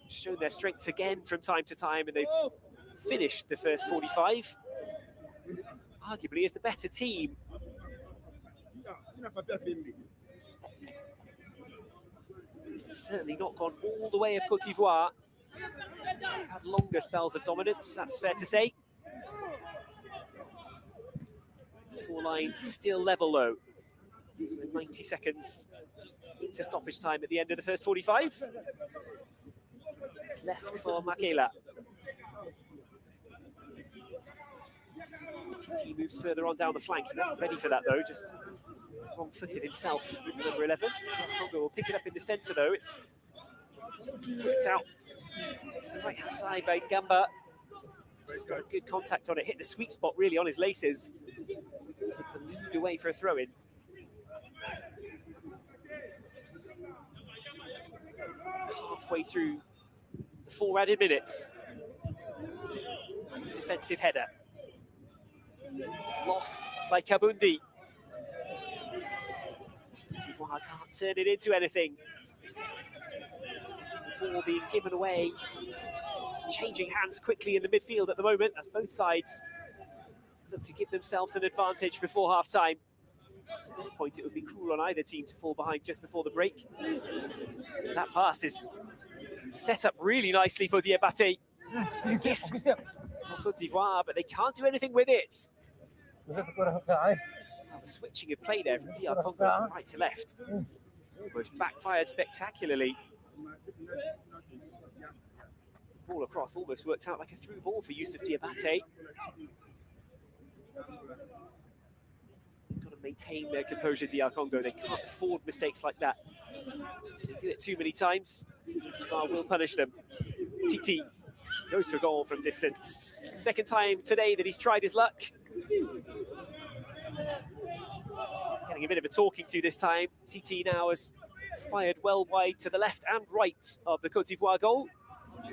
shown their strengths again from time to time, and they've finished the first 45. Arguably as the better team. Certainly not gone all the way of Côte d'Ivoire. They've had longer spells of dominance, that's fair to say. Scoreline still level though. So with 90 seconds into stoppage time at the end of the first 45. It's left for Makela. TT moves further on down the flank. He wasn't ready for that though, just wrong-footed himself, number 11. Congo will pick it up in the centre though. It's whipped out to the right-hand side by Gamba. Just got a good contact on it, hit the sweet spot really on his laces. It ballooned away for a throw-in. Halfway through the 4 added minutes. Good defensive header. It's lost by Kabundi. D'Ivoire can't turn it into anything. The ball being given away. It's changing hands quickly in the midfield at the moment as both sides look to give themselves an advantage before half-time. At this point, it would be cruel on either team to fall behind just before the break. That pass is set up really nicely for Diabate. It's a gift for Côte d'Ivoire, but they can't do anything with it. The switching of play there from DR Congo from right to left. Almost backfired spectacularly. The ball across almost worked out like a through ball for Youssef Diabate. They've got to maintain their composure, DR Congo. They can't afford mistakes like that. If they do it too many times, Côte d'Ivoire will punish them. Titi goes for a goal from distance. Second time today that he's tried his luck. He's getting a bit of a talking to this time. TT now has fired well wide to the left and right of the Côte d'Ivoire goal.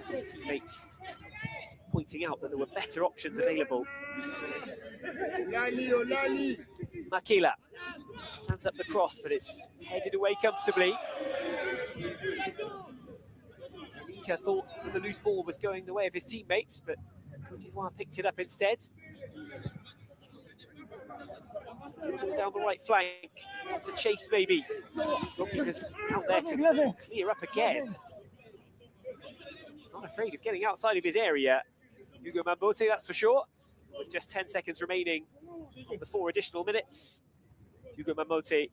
His teammates pointing out that there were better options available. Makela stands up the cross, but it's headed away comfortably. Alika thought the loose ball was going the way of his teammates, but Côte d'Ivoire picked it up instead. Good ball down the right flank, to chase maybe. Goalkeeper's out there to clear up again. Not afraid of getting outside of his area. Hugo Mambote, that's for sure. With just 10 seconds remaining of the 4 additional minutes. Hugo Mambote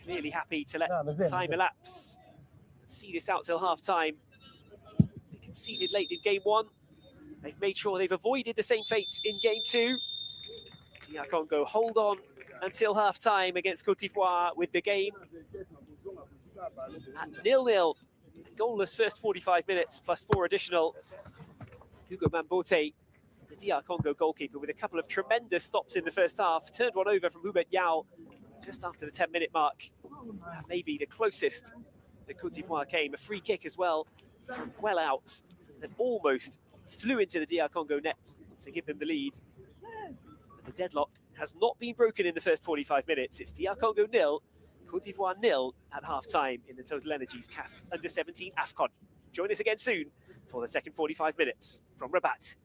clearly happy to let time elapse and see this out till half-time. They conceded late in game 1. They've made sure they've avoided the same fate in game 2. DR Congo hold on until half-time against Côte d'Ivoire with the game at 0-0. Goalless first 45 minutes plus 4 additional. Hugo Mambote, the DR Congo goalkeeper, with a couple of tremendous stops in the first half. Turned one over from Hubert Yao just after the 10-minute mark. That may be the closest that Côte d'Ivoire came. A free kick as well from well out that almost flew into the DR Congo net to give them the lead. But the deadlock has not been broken in the first 45 minutes. It's DR Congo 0, Côte d'Ivoire 0 at half-time in the Total Energies CAF Under-17 AFCON. Join us again soon for the second 45 minutes from Rabat.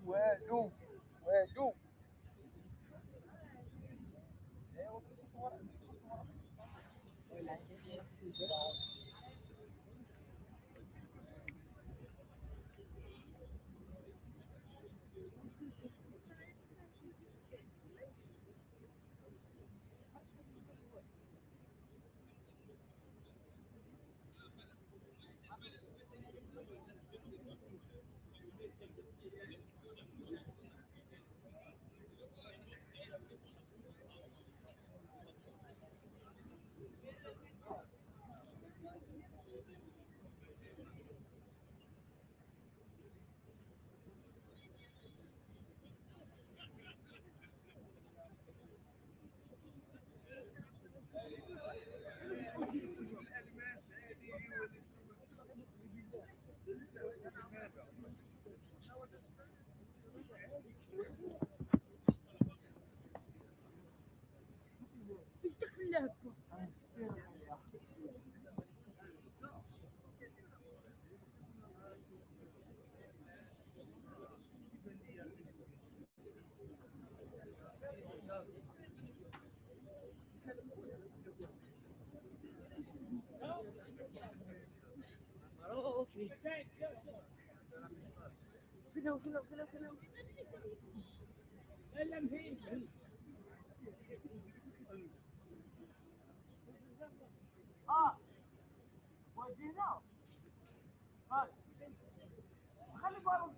والو والو ودينا خلي بالك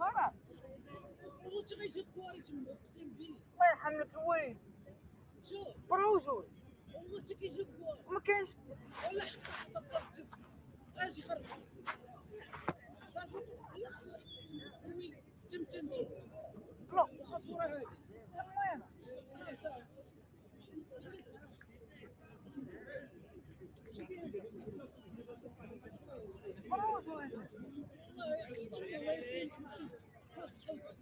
مرة وش غيجيب كواري تما اقسم بالله الله يرحمك وين شوف بروجو والله حتى كيجيب كواري ما كاينش ولا حتى طبقت اجي خرج صافي لا وين تم لا الخفوره هذه المهم بروجو والله يا اخي تما ما يفين خاص خمسه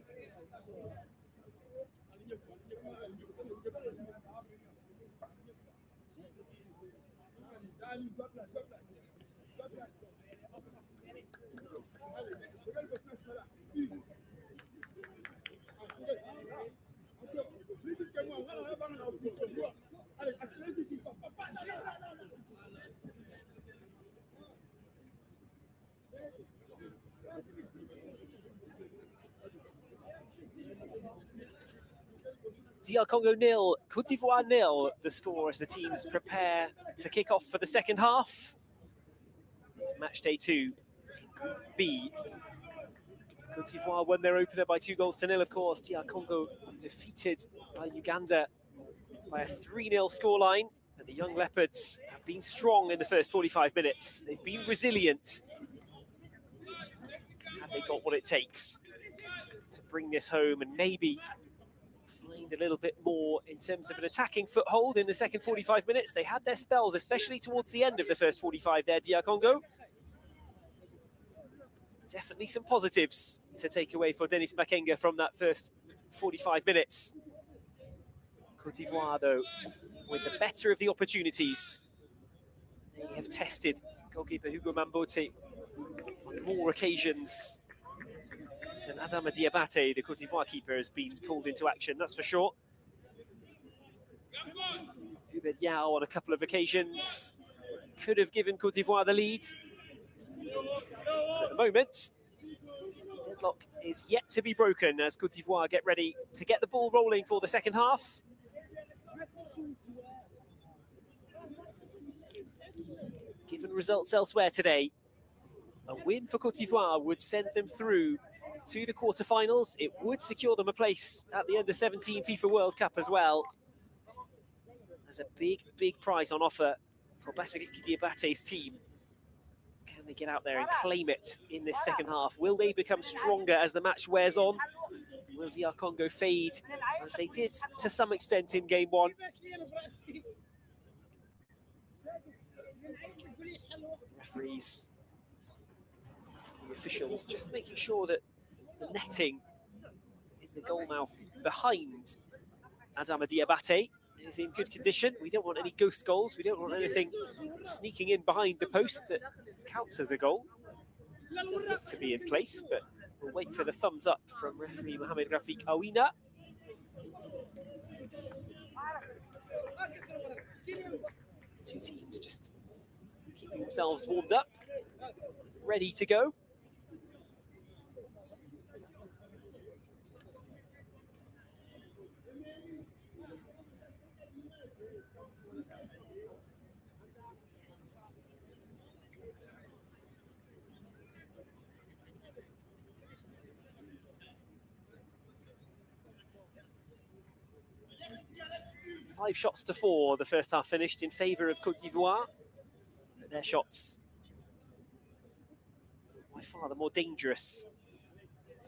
DR Congo 0, Côte d'Ivoire 0, the score as the teams prepare to kick off for the second half. It's match day 2 in Group B. Côte d'Ivoire won their opener by 2-0, of course. DR Congo defeated by Uganda by a 3-0 scoreline. And the young Leopards have been strong in the first 45 minutes. They've been resilient. Have they got what it takes to bring this home and maybe find a little bit more in terms of an attacking foothold in the second 45 minutes? They had their spells, especially towards the end of the first 45 there, DR Congo. Definitely some positives to take away for Denis Makenga from that first 45 minutes. Côte d'Ivoire, though, with the better of the opportunities. They have tested goalkeeper Hugo Mambote on more occasions than Adama Diabate, the Côte d'Ivoire keeper, has been called into action, that's for sure. Hubert Yao on a couple of occasions could have given Côte d'Ivoire the lead. But at the moment, the deadlock is yet to be broken as Côte d'Ivoire get ready to get the ball rolling for the second half. results elsewhere today. A win for Côte d'Ivoire would send them through to the quarterfinals. It would secure them a place at the Under-17 FIFA World Cup as well. There's a big, big prize on offer for Bassiriki Diabate's team. Can they get out there and claim it in this second half? Will they become stronger as the match wears on? Will DR Congo fade as they did to some extent in game one? Referees, the officials, just making sure that the netting in the goal mouth behind Adama Diabate is in good condition. We don't want any ghost goals. We don't want anything sneaking in behind the post that counts as a goal. It does look to be in place, but we'll wait for the thumbs up from referee Mohamed Rafik Awina. The two teams just keeping themselves warmed up, ready to go. Five shots to four, the first half finished in favour of Côte d'Ivoire. But their shots, by far the more dangerous.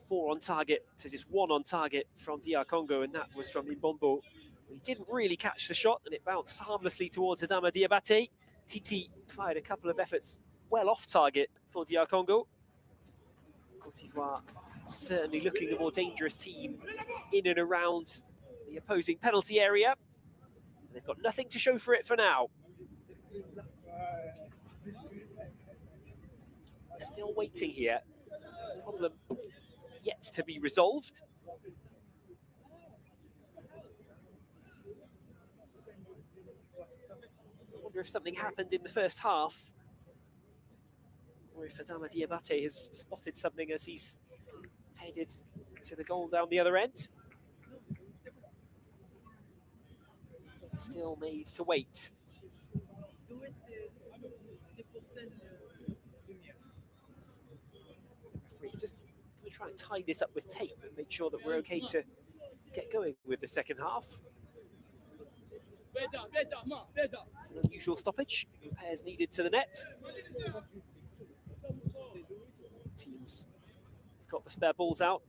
4 on target to just 1 on target from DR Congo, and that was from Mbombo. He didn't really catch the shot, and it bounced harmlessly towards Adama Diabate. Titi fired a couple of efforts well off target for DR Congo. Côte d'Ivoire certainly looking the more dangerous team in and around the opposing penalty area. They've got nothing to show for it for now. We're still waiting here. Problem yet to be resolved. I wonder if something happened in the first half, or if Adama Diabate has spotted something as he's headed to the goal down the other end. Still made to wait. Referee's just going to try and tie this up with tape and make sure that we're okay to get going with the second half. It's an unusual stoppage. Repairs needed to the net. The teams have got the spare balls out.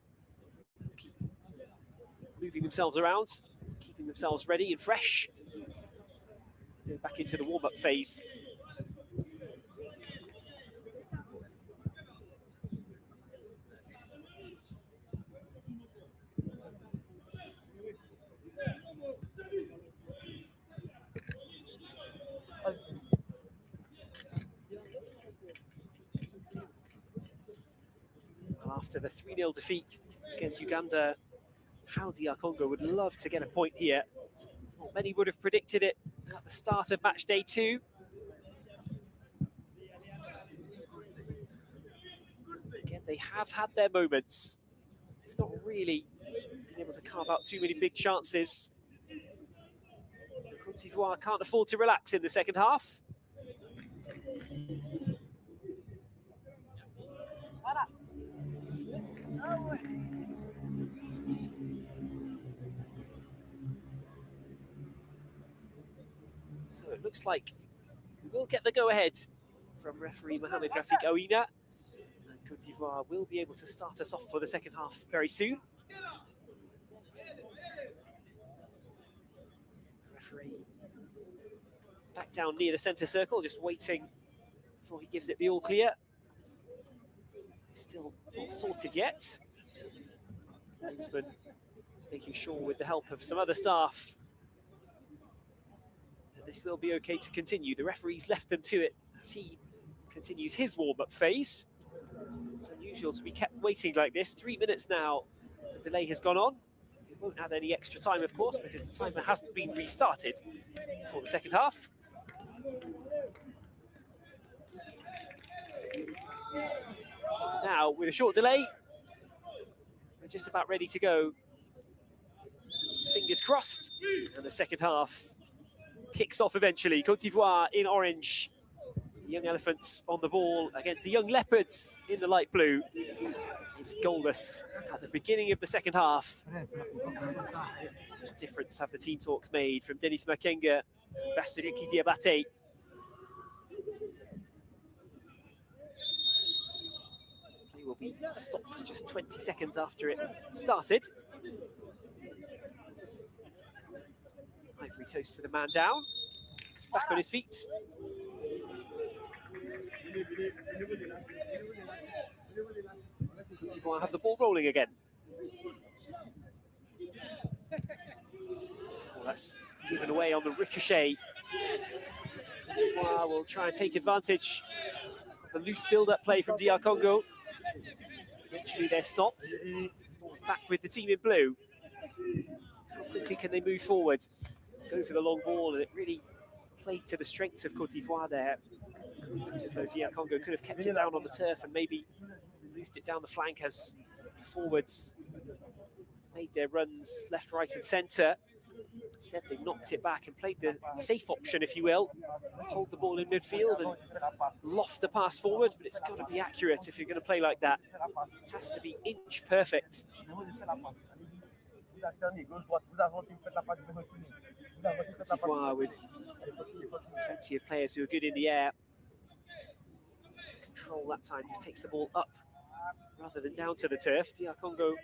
Keep moving themselves around, keeping themselves ready and fresh. Go back into the warm-up phase. Well, after the 3-0 defeat against Uganda, how DR Congo would love to get a point here. Well, many would have predicted it at the start of match day 2. Again, they have had their moments. They've not really been able to carve out too many big chances. Côte d'Ivoire can't afford to relax in the second half. So it looks like we will get the go-ahead from referee Mohamed Rafik Awina. And Côte d'Ivoire will be able to start us off for the second half very soon. Referee back down near the centre circle, just waiting before he gives it the all clear. Still not sorted yet. Linesman making sure with the help of some other staff that this will be okay to continue. The referee's left them to it as he continues his warm-up phase. It's unusual to be kept waiting like this. 3 minutes now, the delay has gone on. It won't add any extra time, of course, because the timer hasn't been restarted for the second half. Now, with a short delay, we're just about ready to go. Fingers crossed, and the second half kicks off eventually. Côte d'Ivoire in orange, The young elephants on the ball against the young leopards in the light blue. It's goalless at the beginning of the second half. What difference have the team talks made from Denis Makenga, Basiriki Diabate? Play will be stopped just 20 seconds after it started. Ivory Coast with a man down. He's back on his feet. Côte d'Ivoire have the ball rolling again. Well, that's given away on the ricochet. Côte d'Ivoire will try and take advantage of the loose build-up play from DR Congo. Eventually they're stopped. Ball's back with the team in blue. How quickly can they move forward? Go for the long ball, and it really played to the strengths of Côte d'Ivoire there. Looked as though DR Congo could have kept it down on the turf and maybe moved it down the flank as the forwards made their runs left, right and centre. Instead, they knocked it back and played the safe option, if you will. Hold the ball in midfield and loft a pass forward, but it's got to be accurate if you're going to play like that. It has to be inch perfect. Côte d'Ivoire with plenty of players who are good in the air. Control that time, just takes the ball up rather than down to the turf. DR Congo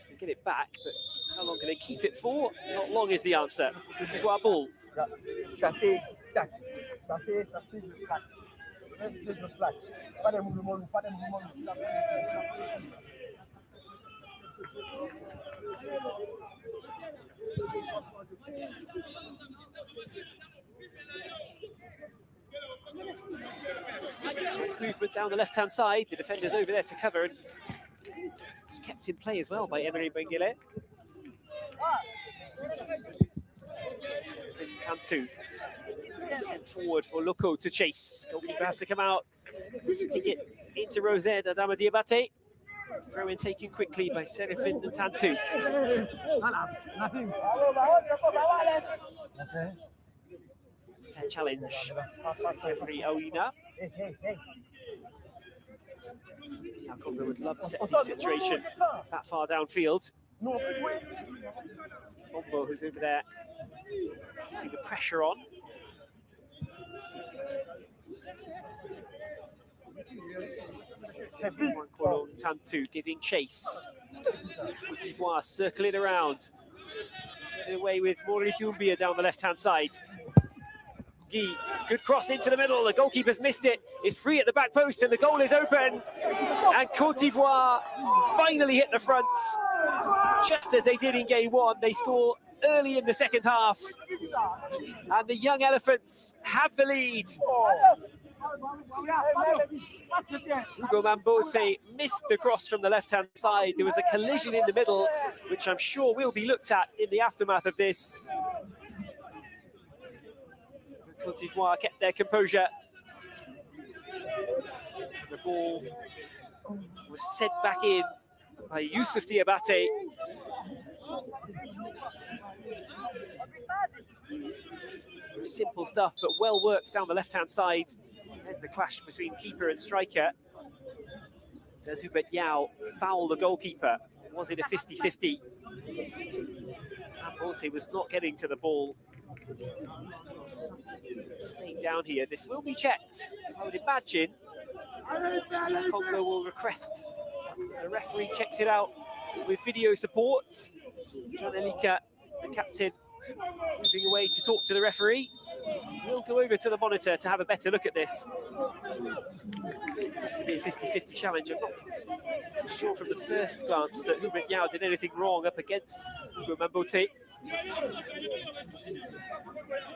can get it back, but how long can they keep it for? Not long is the answer. Côte d'Ivoire ball. Nice movement down the left-hand side. The defender's over there to cover. And it's kept in play as well by Emery Bengele. Tantu sent forward for Loco to chase. Goalkeeper has to come out, stick it into Rosette. Adama Diabate. Throw in taken quickly by Serifin and Tantu. Fair challenge. Referee Oina. DR Congo would love a set-piece situation that far downfield. Bombo, who's over there, keeping the pressure on. Tantu giving chase. Côte d'Ivoire circle it around. Get away with Mori Doumbia down the left-hand side. Guy, good cross into the middle. The goalkeeper's missed it. It's free at the back post, and the goal is open. And Côte d'Ivoire finally hit the front, just as they did in game one. They score early in the second half, and the young elephants have the lead. Hugo Mambote missed the cross from the left-hand side. There was a collision in the middle, which I'm sure will be looked at in the aftermath of this. Côte d'Ivoire kept their composure. The ball was sent back in by Youssouf Diabate. Simple stuff, but well worked down the left-hand side. There's the clash between keeper and striker. Does Hubert Yao foul the goalkeeper? Was it a 50-50? Mambote was not getting to the ball. Staying down here. This will be checked, I would imagine. Congo will request the referee checks it out with video support. John Elika, the captain, moving away to talk to the referee. We'll go over to the monitor to have a better look at this. To be a 50-50 challenge. I'm not sure from the first glance that Hubert Yao did anything wrong up against Hugo Mambote.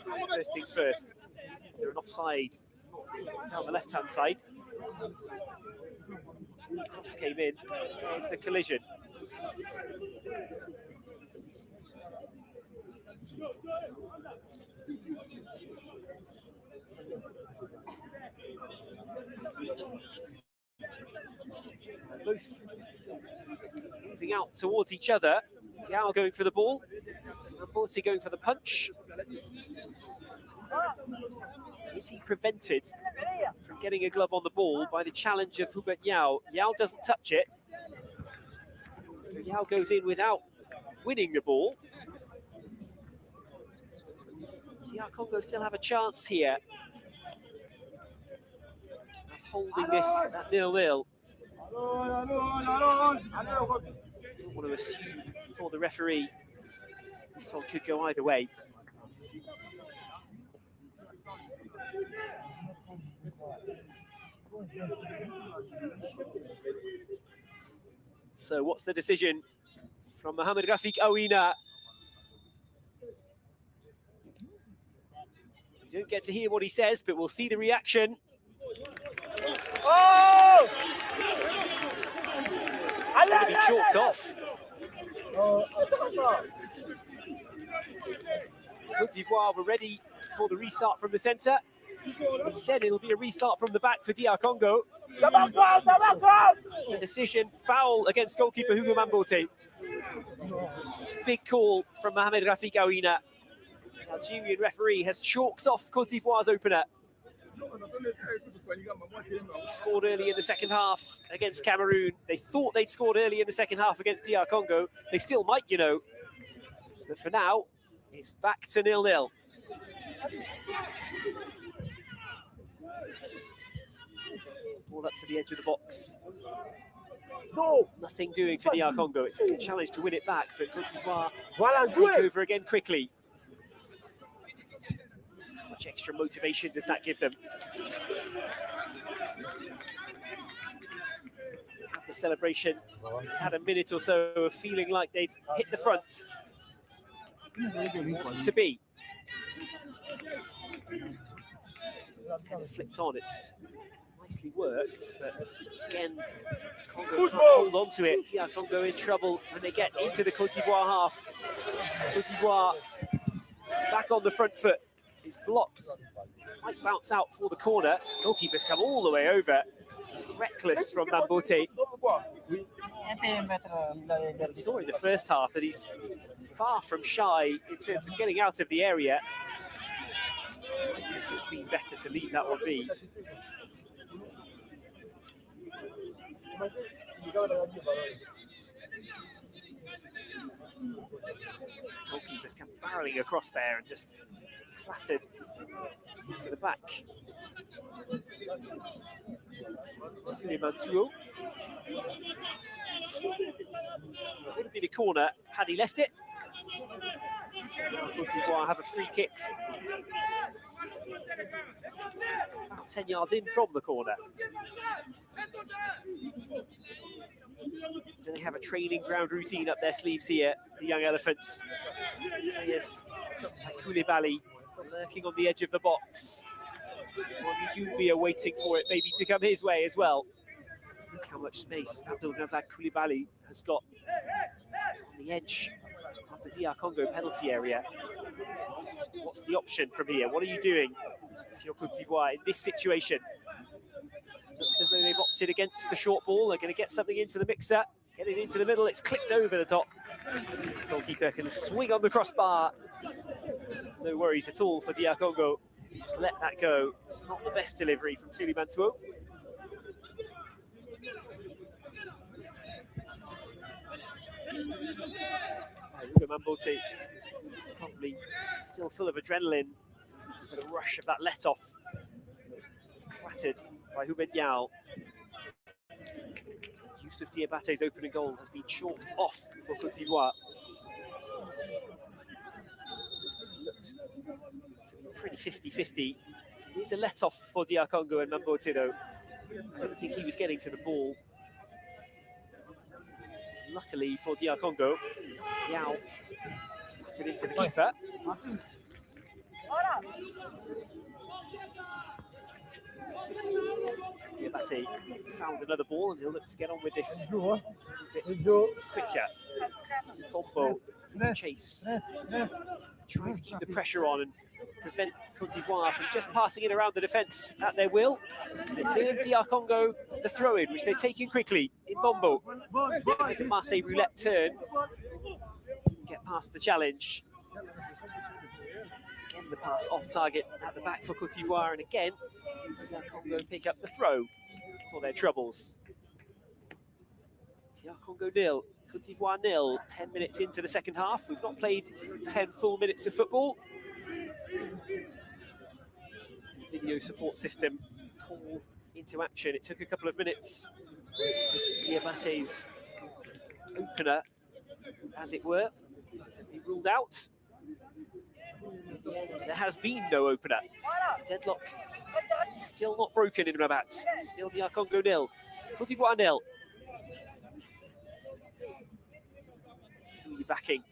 So first things first. Is there an offside down the left-hand side? The cross came in. There's the collision. Both moving out towards each other. Yao going for the ball. Mambote going for the punch. Is he prevented from getting a glove on the ball by the challenge of Hubert Yao. Yao doesn't touch it. So Yao goes in without winning the ball. DR Congo still have a chance here of holding this at 0-0. I don't want to assume for the referee this one could go either way. So what's the decision from Mohamed Rafik Awina? We don't get to hear what he says, but we'll see the reaction. Oh! It's going to be chalked off. Côte d'Ivoire were ready for the restart from the centre. Instead, it'll be a restart from the back for DR Congo. The decision, foul against goalkeeper Hugo Mambote. Big call from Mohamed Rafik Awina. The Algerian referee has chalked off Côte d'Ivoire's opener. He scored early in the second half against Cameroon. They thought they'd scored early in the second half against DR Congo. They still might, you know. But for now, it's back to 0-0. Ball up to the edge of the box. Nothing doing for DR Congo. It's a good challenge to win it back, but Côte d'Ivoire take over again quickly. How much extra motivation does that give them? The celebration had a minute or so of feeling like they'd hit the front. It wasn't to be. Header flicked on, it's nicely worked, but again, Congo can't hold on to it. DR Congo in trouble when they get into the Côte d'Ivoire half. Côte d'Ivoire back on the front foot. It's blocked. Might bounce out for the corner. Goalkeeper's come all the way over. It's reckless from Mambote. We saw in the first half that he's far from shy in terms of getting out of the area. Might have just been better to leave that one be. Goalkeeper's come barreling across there and just clattered into the back. Suleiman. It would have been a corner had he left it. Côte d'Ivoire have a free kick about 10 yards in from the corner. Do they have a training ground routine up their sleeves here, the young elephants? Players like Koulibaly lurking on the edge of the box. Doumbia waiting for it maybe to come his way as well. Look how much space Abdelrazak Koulibaly has got on the edge of the DR Congo penalty area. What's the option from here? What are you doing if you're Côte d'Ivoire in this situation? Looks as though they've opted against the short ball. They're going to get something into the mixer. Get it into the middle. It's clipped over the top. Goalkeeper can swing on the crossbar. No worries at all for DR Congo. Just let that go. It's not the best delivery from Suleiman. Hugo Mambote probably still full of adrenaline after the rush of that let-off. It's clattered by Hubert Yao. Youssouf Diabate's opening goal has been chalked off for Côte d'Ivoire. Looked to be pretty 50-50. It is a let-off for DR Congo and Mambote though. I don't think he was getting to the ball. Luckily for DR Congo, Yao flattered into the keeper. Diabate has found another ball and he'll look to get on with this a little bit quicker. Bombo to chase. Trying to keep the pressure on and prevent Côte d'Ivoire from just passing it around the defence at their will. And it's in DR Congo the throw-in, which they've taken quickly in Bombo. Make a Marseille roulette turn. Didn't get past the challenge. Again, Getting the pass off target at the back for Côte d'Ivoire, and again, DR Congo pick up the throw for their troubles. DR Congo 0, Côte d'Ivoire 0, 10 minutes into the second half. We've not played 10 full minutes of football. The video support system called into action. It took a couple of minutes for Diabate's opener, as it were, to be ruled out. In the end, there has been no opener. The deadlock still not broken in Rabat. Still DR Congo 0, Côte d'Ivoire 0. Who are you backing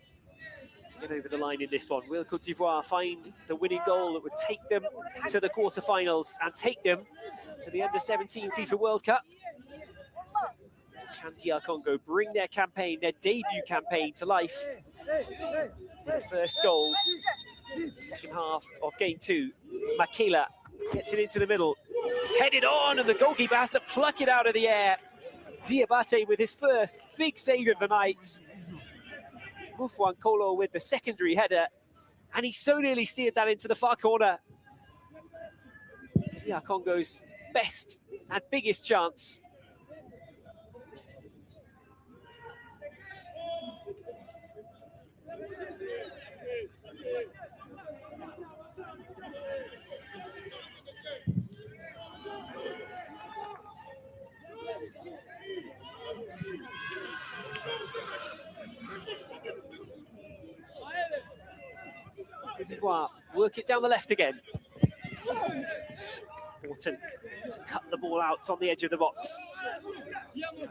to get over the line in this one? Will Côte d'Ivoire find the winning goal that would take them to the quarterfinals and take them to the Under-17 FIFA World Cup? Can DR Congo bring their campaign, their debut campaign, to life with the first goal in the second half of game 2? Makela gets it into the middle. It's headed on, and the goalkeeper has to pluck it out of the air. Diabate with his first big save of the night. Mufwan Kolo with the secondary header, and he so nearly steered that into the far corner. DR Congo's best and biggest chance. Côte d'Ivoire work it down the left again. Important to cut the ball out on the edge of the box.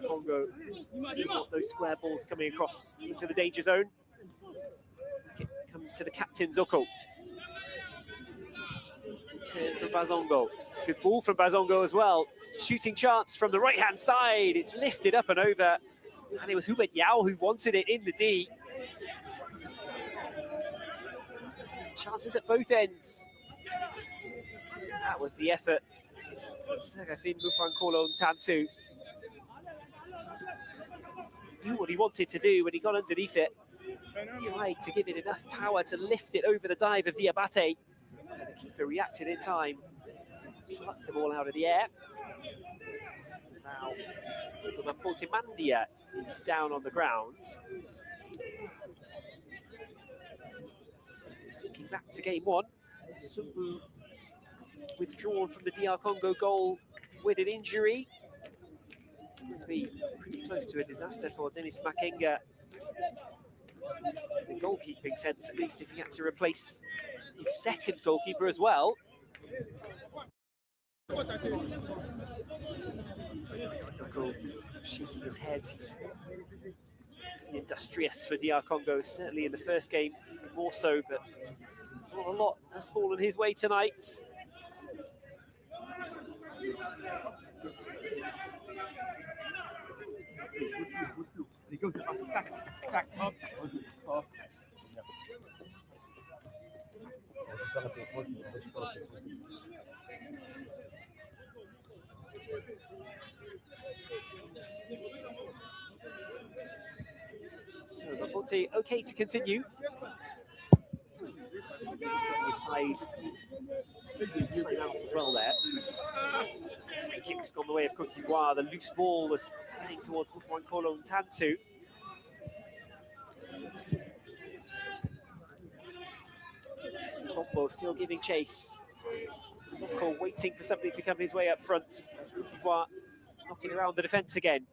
Congo do want those square balls coming across into the danger zone. It comes to the captain, Zoko. Good turn from Bazongo. Good ball from Bazongo as well. Shooting chance from the right-hand side. It's lifted up and over. And it was Hubert Yao who wanted it in the D. Chances at both ends. That was the effort. Serafin Mufwan Tantu knew what he wanted to do when he got underneath it. Tried to give it enough power to lift it over the dive of Diabate. And the keeper reacted in time. Plucked the ball out of the air. Now, Mandia is down on the ground. Thinking back to game 1, Sumbu withdrawn from the DR Congo goal with an injury. Would be pretty close to a disaster for Denis Makenga. In the goalkeeping sense, at least, if he had to replace his second goalkeeper as well. Yoko shaking his head. He's been industrious for DR Congo, certainly in the first game, even more so, but not a lot has fallen his way tonight. So Mabote okay to continue. Just giving his side time out as well there. Free kicks gone the way of Côte d'Ivoire. The loose ball was heading towards Mufwan Kolo Tantu. Bombo still giving chase. Moko waiting for somebody to come his way up front as Côte d'Ivoire knocking around the defence again.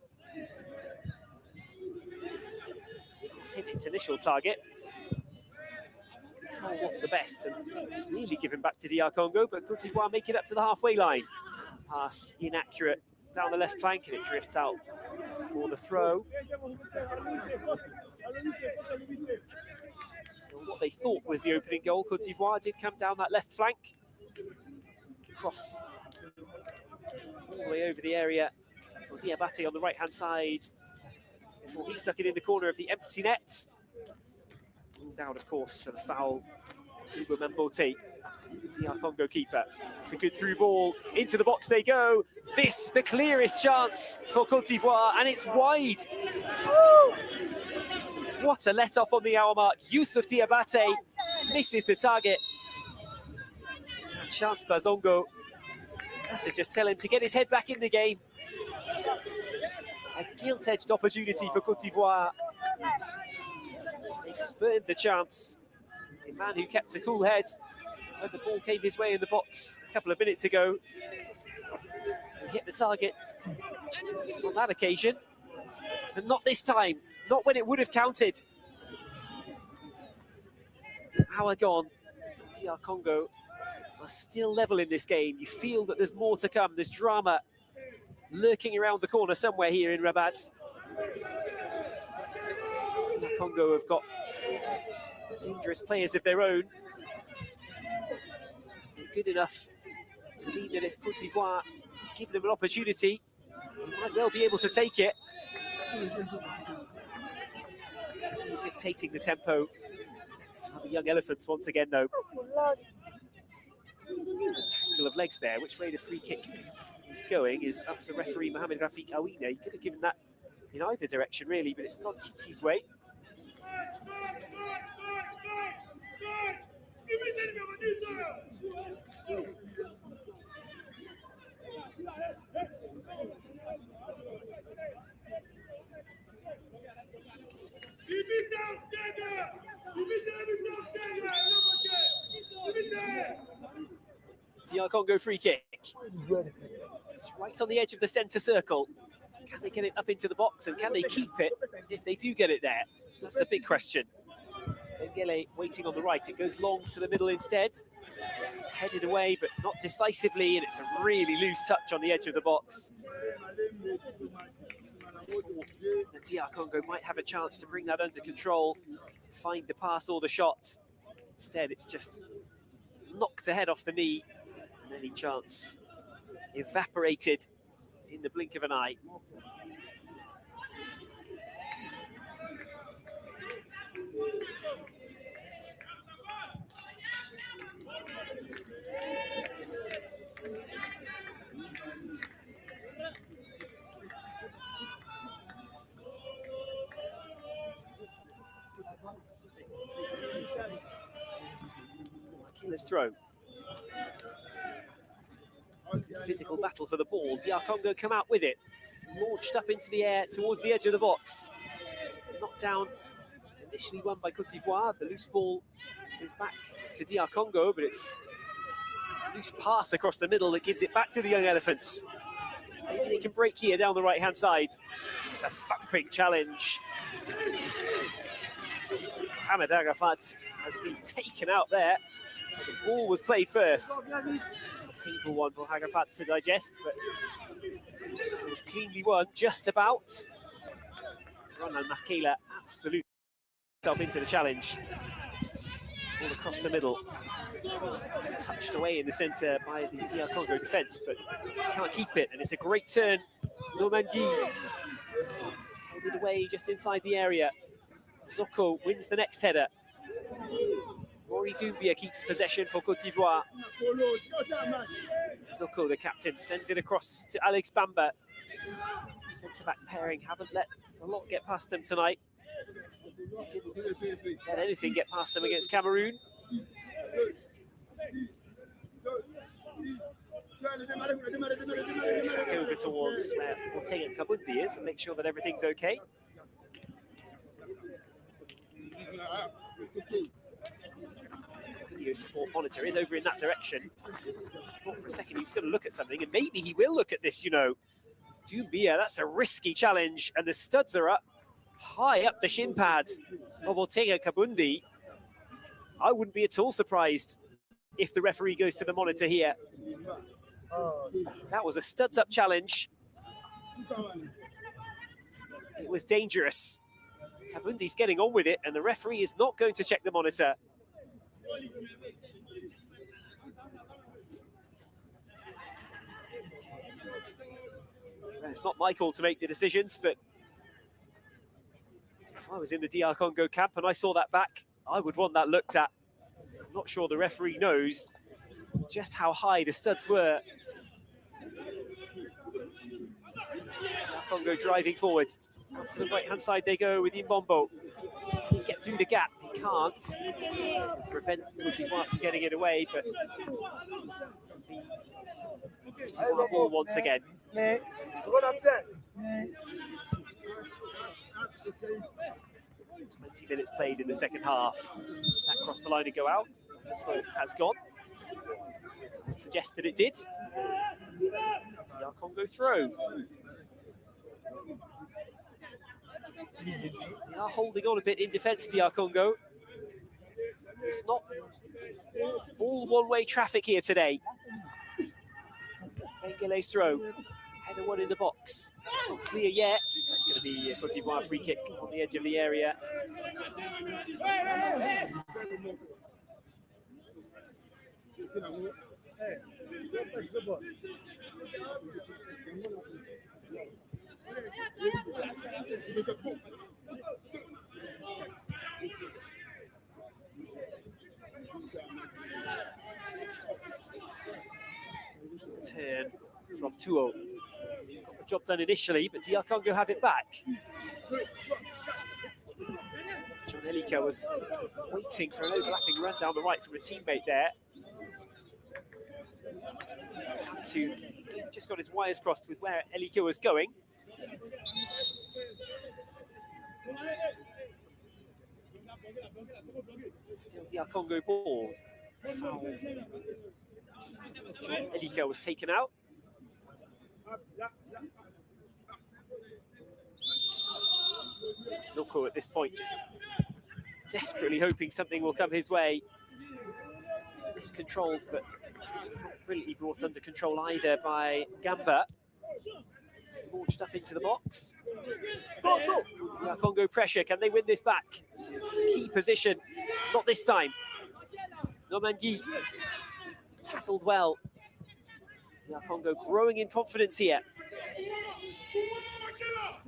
It's hit its initial target. Control wasn't the best and it was nearly given back to DR Congo, but Côte d'Ivoire make it up to the halfway line. Pass inaccurate down the left flank and it drifts out for the throw. What they thought was the opening goal, Côte d'Ivoire did come down that left flank. Cross all the way over the area for Diabate on the right-hand side before he stuck it in the corner of the empty net. Ruled out, of course, for the foul. Hugo Mambote, the DR Congo keeper. It's a good through ball. Into the box they go. This, the clearest chance for Côte d'Ivoire, and it's wide. What a let-off on the hour mark. Youssouf Diabate misses the target. chance Bazongo has to just tell him to get his head back in the game. A gilt-edged opportunity for Côte d'Ivoire. They've spurned the chance. The man who kept a cool head when the ball came his way in the box a couple of minutes ago. He hit the target on that occasion, but not this time, not when it would have counted. An hour gone, DR Congo are still level in this game. You feel that there's more to come. There's drama lurking around the corner somewhere here in Rabat. DR Congo have got dangerous players of their own. They're good enough to mean that if Côte d'Ivoire give them an opportunity, they might well be able to take it. Dictating the tempo. The young elephants once again, though. There's a tangle of legs there. Which way the free kick is going is up to referee Mohamed Rafiq Awine. He could have given that in either direction, really, but it's gone Titi's way. DR Congo free kick. It's right on the edge of the centre circle. Can they get it up into the box, and can they keep it if they do get it there? That's the big question. Engele waiting on the right. It goes long to the middle instead. It's headed away, but not decisively, and it's a really loose touch on the edge of the box. The DR Congo might have a chance to bring that under control, find the pass or the shot. Instead, it's just knocked ahead off the knee, and any chance evaporated in the blink of an eye. Killer's throw. Good physical battle for the ball. DR Congo come out with it. It's launched up into the air towards the edge of the box. Knocked down, initially won by Côte d'Ivoire. The loose ball goes back to DR Congo, but it's a loose pass across the middle that gives it back to the young elephants. Maybe they can break here down the right-hand side. It's a thumping challenge. Mohamed Arafat has been taken out there. The ball was played first. It's a painful one for Arafat to digest, but it was cleanly won, just about. Ronald Makela absolutely himself into the challenge. All across the middle. It's touched away in the centre by the DR Congo defence, but can't keep it, and it's a great turn. Normandie headed away just inside the area. Zoko wins the next header. Rory Doumbia keeps possession for Côte d'Ivoire. Zoko, the captain, sends it across to Alex Bamba. Centre-back pairing haven't let a lot get past them tonight. They didn't let anything get past them against Cameroon. This is going to track over towards where Ortega Kabundi is and make sure that everything's okay. Video support monitor is over in that direction. I thought for a second he was going to look at something, and maybe he will look at this, you know. Doumbia, that's a risky challenge, and the studs are up, high up the shin pads of Ortega Kabundi. I wouldn't be at all surprised if the referee goes to the monitor here. That was a studs-up challenge. It was dangerous. Kabundi's getting on with it, and the referee is not going to check the monitor. It's not my call to make the decisions, but if I was in the DR Congo camp and I saw that back, I would want that looked at. I'm not sure the referee knows just how high the studs were. DR Congo driving forward. Out to the right-hand side they go with Imbombo. Can he get through the gap. He can't prevent Côte d'Ivoire from getting it away, but Côte d'Ivoire ball once again. 20 minutes played in the second half. That crossed the line to go out. So it has gone. Suggested it did. DR Congo throw. They are holding on a bit in defence, DR Congo. It's not all one-way traffic here today. Bengele's throw. Header one in the box. It's not clear yet. That's going to be a Côte d'Ivoire free kick on the edge of the area. Turn from 2-0. Got the job done initially, but DR Congo have it back. John Elika was waiting for an overlapping run down the right from a teammate there. Tantu just got his wires crossed with where Elika was going. Still DR Congo ball. Foul. John Elika was taken out. Noko at this point just desperately hoping something will come his way. It's miscontrolled, but it's not brilliantly brought under control either by Gamba. It's launched up into the box. DR Congo pressure, can they win this back? Key position, not this time. Normandie tackled well. DR Congo growing in confidence here.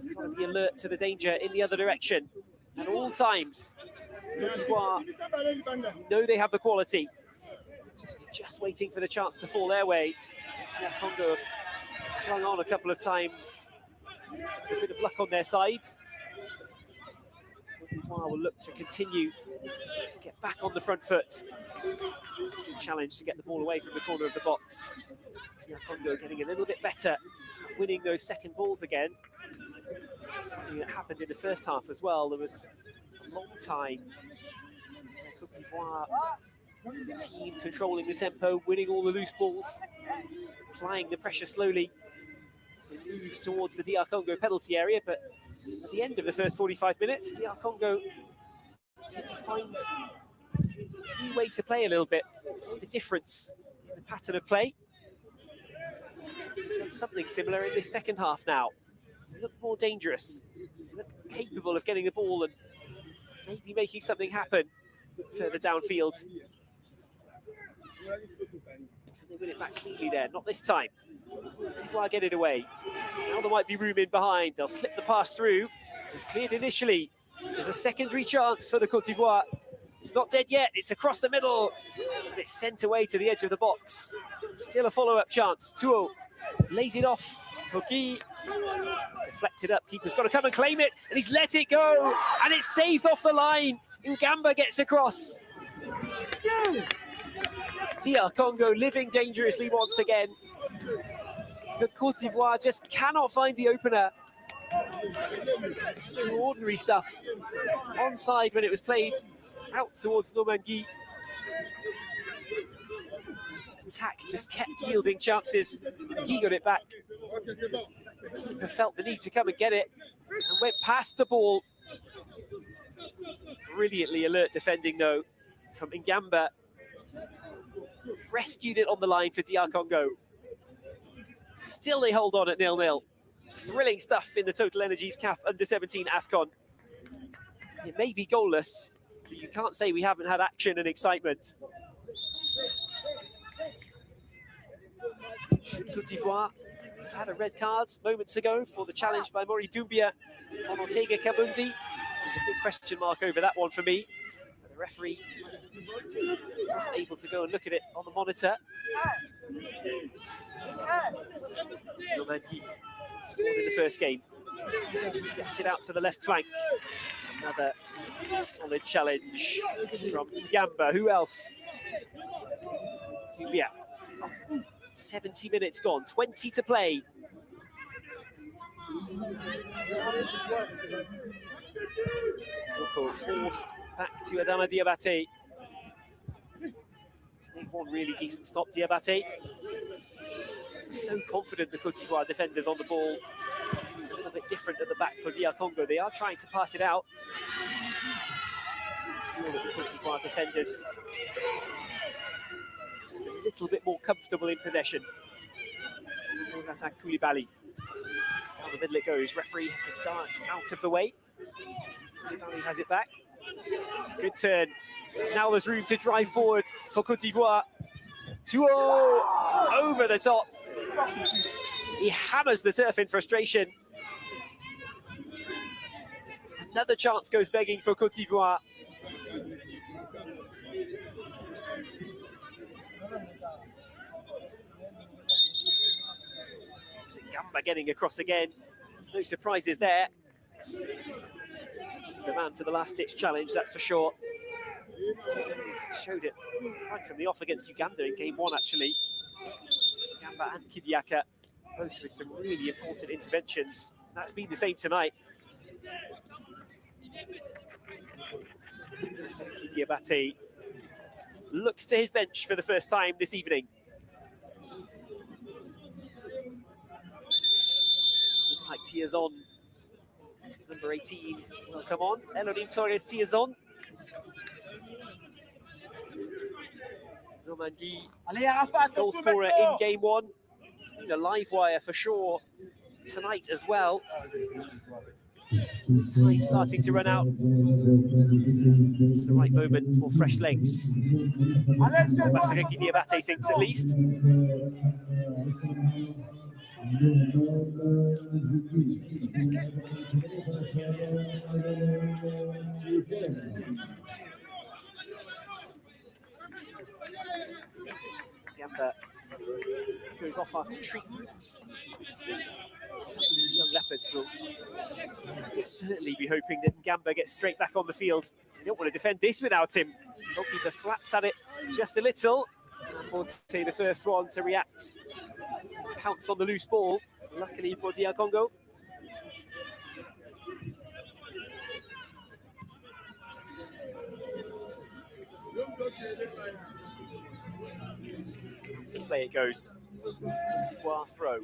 They've got to be alert to the danger in the other direction at all times. Côte d'Ivoire, you know they have the quality. They're just waiting for the chance to fall their way. DR Congo have clung on a couple of times. A bit of luck on their side. Côte d'Ivoire will look to continue, get back on the front foot. It's a good challenge to get the ball away from the corner of the box. DR Congo getting a little bit better at winning those second balls again. Something that happened in the first half as well. There was a long time where Côte d'Ivoire, the team controlling the tempo, winning all the loose balls, applying the pressure slowly as they move towards the DR Congo penalty area. But at the end of the first 45 minutes, DR Congo seemed to find a new way to play a little bit, made a difference in the pattern of play. They've done something similar in this second half now. They look more dangerous, they look capable of getting the ball and maybe making something happen further downfield. Can they win it back cleanly there? Not this time. Côte d'Ivoire get it away. Now there might be room in behind. They'll slip the pass through. It's cleared initially. There's a secondary chance for the Côte d'Ivoire. It's not dead yet. It's across the middle. And it's sent away to the edge of the box. Still a follow-up chance. 2-0 lays it off for Guy. It's deflected up. Keeper's got to come and claim it. And he's let it go. And it's saved off the line. Ngamba gets across. DR Congo living dangerously once again. But Côte d'Ivoire just cannot find the opener. Extraordinary stuff. Onside when it was played out towards Normandie. Attack just kept yielding chances. Guy got it back. The keeper felt the need to come and get it and went past the ball. Brilliantly alert defending though from Ngamba. Rescued it on the line for DR Congo. Still they hold on at 0-0. Thrilling stuff in the Total Energies CAF Under-17 AFCON. It may be goalless, but you can't say we haven't had action and excitement. Should Côte d'Ivoire have had a red card moments ago for the challenge by Mori Doumbia on Ortega Kabundi? There's a big question mark over that one for me. The referee wasn't able to go and look at it on the monitor. Normandie scored in the first game. Flips it out to the left flank. It's another solid challenge from Gamba. Who else? Yeah. 70 minutes gone, 20 to play. Zuko forced back to Adama Diabate. To make one really decent stop, Diabate. So confident, the Côte d'Ivoire defenders on the ball. It's a little bit different at the back for DR Congo. They are trying to pass it out. I feel that the Côte d'Ivoire defenders just a little bit more comfortable in possession. Razak Koulibaly. Down the middle it goes. Referee has to dart out of the way. Koulibaly has it back. Good turn. Now there's room to drive forward for Côte d'Ivoire. 2-0 over the top. He hammers the turf in frustration. Another chance goes begging for Côte d'Ivoire. Gamba getting across again. No surprises there. He's the man for the last-ditch challenge, that's for sure. Showed it right from the off against Uganda in game one, actually. Gamba and Kidiaka, both with some really important interventions. That's been the same tonight. Diabate looks to his bench for the first time this evening. Looks like Tiazon, number 18, will come on. Elohim Torres Tiazon. Normandy, goal scorer in game one. It's been a live wire for sure tonight as well. Time starting to run out. It's the right moment for fresh legs. That's what Basireki Diabate thinks, at least. Gamba goes off after treatment. Young Leopards will certainly be hoping that Gamba gets straight back on the field. They don't want to defend this without him. Goalkeeper flaps at it just a little. And Morte, the first one to react. Pounce on the loose ball, luckily for DR Congo. To play it goes. Côte d'Ivoire throw.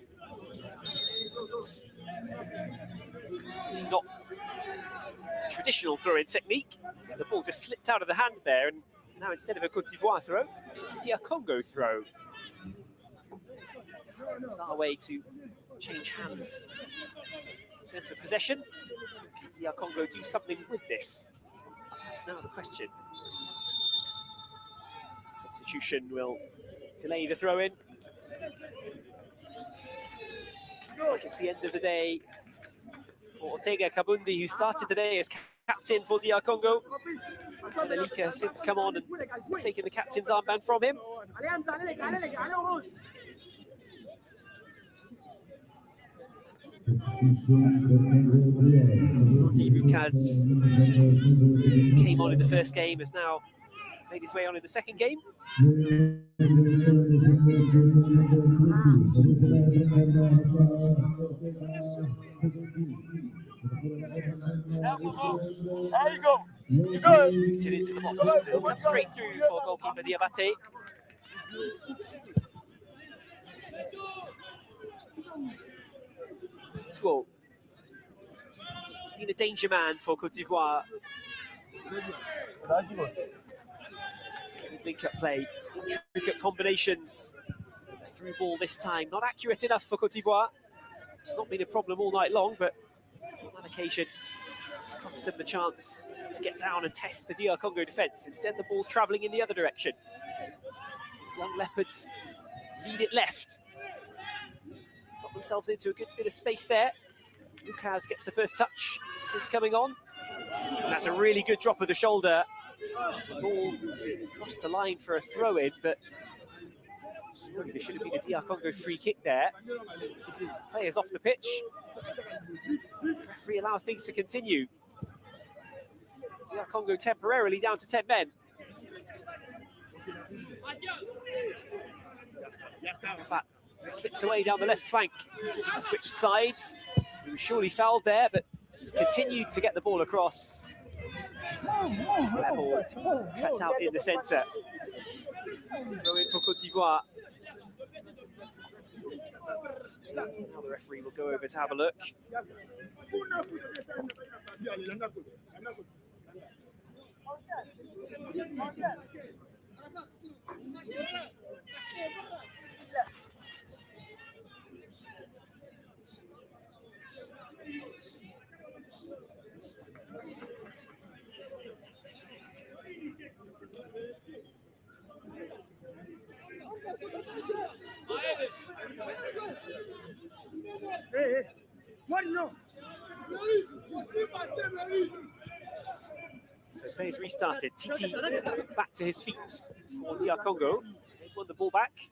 It's not a traditional throw-in technique. I think the ball just slipped out of the hands there, and now instead of a Côte d'Ivoire throw, it's a DR Congo throw. It's our way to change hands in terms of possession. Can DR Congo do something with this? That's now the question. Substitution will delay the throw-in. Looks like it's the end of the day for Ortega Kabundi, who started the day as captain for DR Congo. Janelika has since come on and taken the captain's armband from him. Rodi Bukaz, who came on in the first game, has now made his way on in the second game. There you go. Good. Booted into the box. It'll come straight through for goalkeeper Diabate. It's been a danger man for Côte d'Ivoire. Good link-up play, intricate combinations. The through ball this time, not accurate enough for Côte d'Ivoire. It's not been a problem all night long, but on that occasion, it's cost them the chance to get down and test the DR Congo defence. Instead, the ball's travelling in the other direction. Young Leopards lead it left. They've got themselves into a good bit of space there. Lucas gets the first touch since coming on. And that's a really good drop of the shoulder. The ball crossed the line for a throw-in, but Surely there should have been a DR Congo free kick there. Players off the pitch. Referee allows things to continue. DR Congo temporarily down to 10 men. That slips away down the left flank. Switched sides. He was surely fouled there, but he's continued to get the ball across. Square ball cut out in the centre. Throw in for Côte d'Ivoire. Now the referee will go over to have a look. So players restarted. Titi back to his feet for DR Congo. They've won the ball back.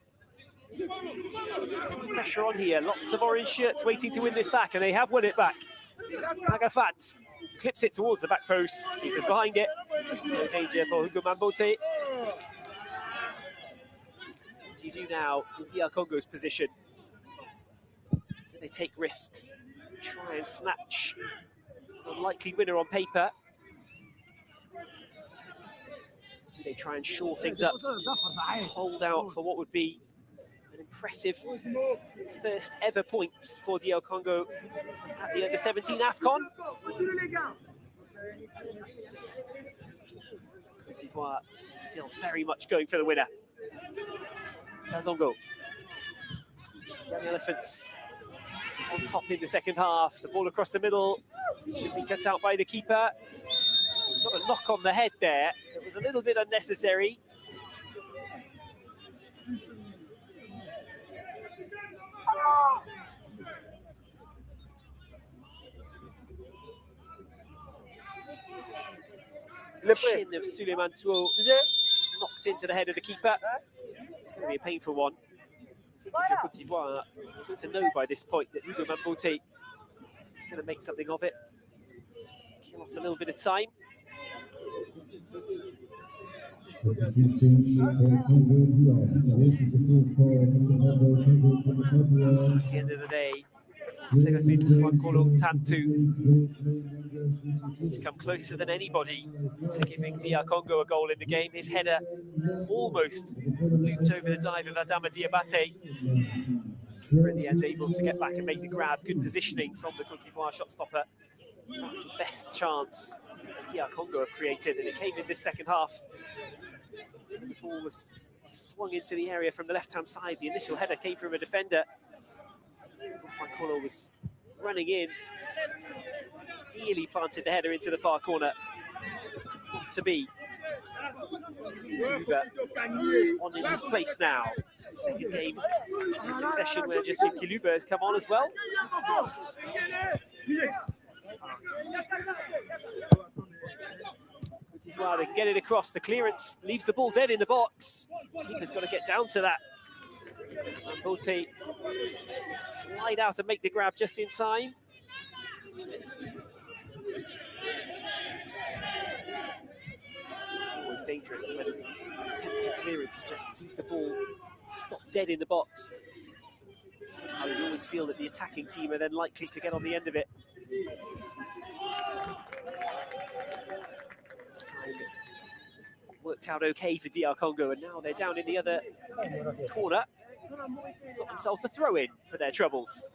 Pressure on here. Lots of orange shirts waiting to win this back, and they have won it back. Agafat clips it towards the back post. Keepers behind it. No danger for Hugo Mambote. What do you do now in DR Congo's position? Do they take risks? Try and snatch an unlikely winner on paper? Do they try and shore things up? Hold out for what would be an impressive first ever point for DR Congo at the Under-17 AFCON. Côte d'Ivoire still very much going for the winner. Bazongo. Young Elephants on top in the second half. The ball across the middle should be cut out by the keeper. Got a knock on the head there. It was a little bit unnecessary. The shin of Suleiman Tuo knocked into the head of the keeper. It's going to be a painful one. I think if you're Côte d'Ivoire, you're going to know by this point that Hugo Mambote is going to make something of it. Kill off a little bit of time. So it's the end of the day. Serafin Fuankolo Tantu. He's come closer than anybody to giving DR Congo a goal in the game. His header almost looped over the dive of Adama Diabate. Keeper in the end able to get back and make the grab. Good positioning from the Côte d'Ivoire shot stopper. That was the best chance that DR Congo have created, and it came in this second half. And the ball was swung into the area from the left-hand side. The initial header came from a defender. Fuankolo was running in, nearly planted the header into the far corner. Not to be. Justin Kiluba on in his place now. It's the second game in succession where Justin Kiluba has come on as well. Côte d'Ivoire, they get it across. The clearance leaves the ball dead in the box. Keeper's got to get down to that. Mambote slide out and make the grab just in time. Always dangerous when attempted clearance just sees the ball stop dead in the box. Somehow you always feel that the attacking team are then likely to get on the end of it. This time it worked out okay for DR Congo, and now they're down in the other corner. They've got themselves a throw-in for their troubles.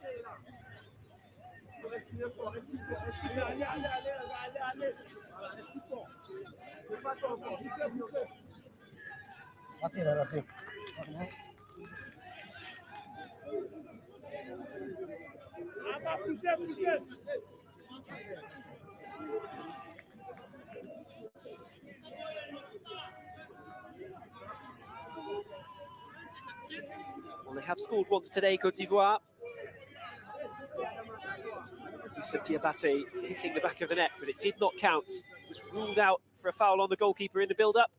Well, they have scored once today, Côte d'Ivoire. Youssef Diabate hitting the back of the net, but it did not count. It was ruled out for a foul on the goalkeeper in the build-up.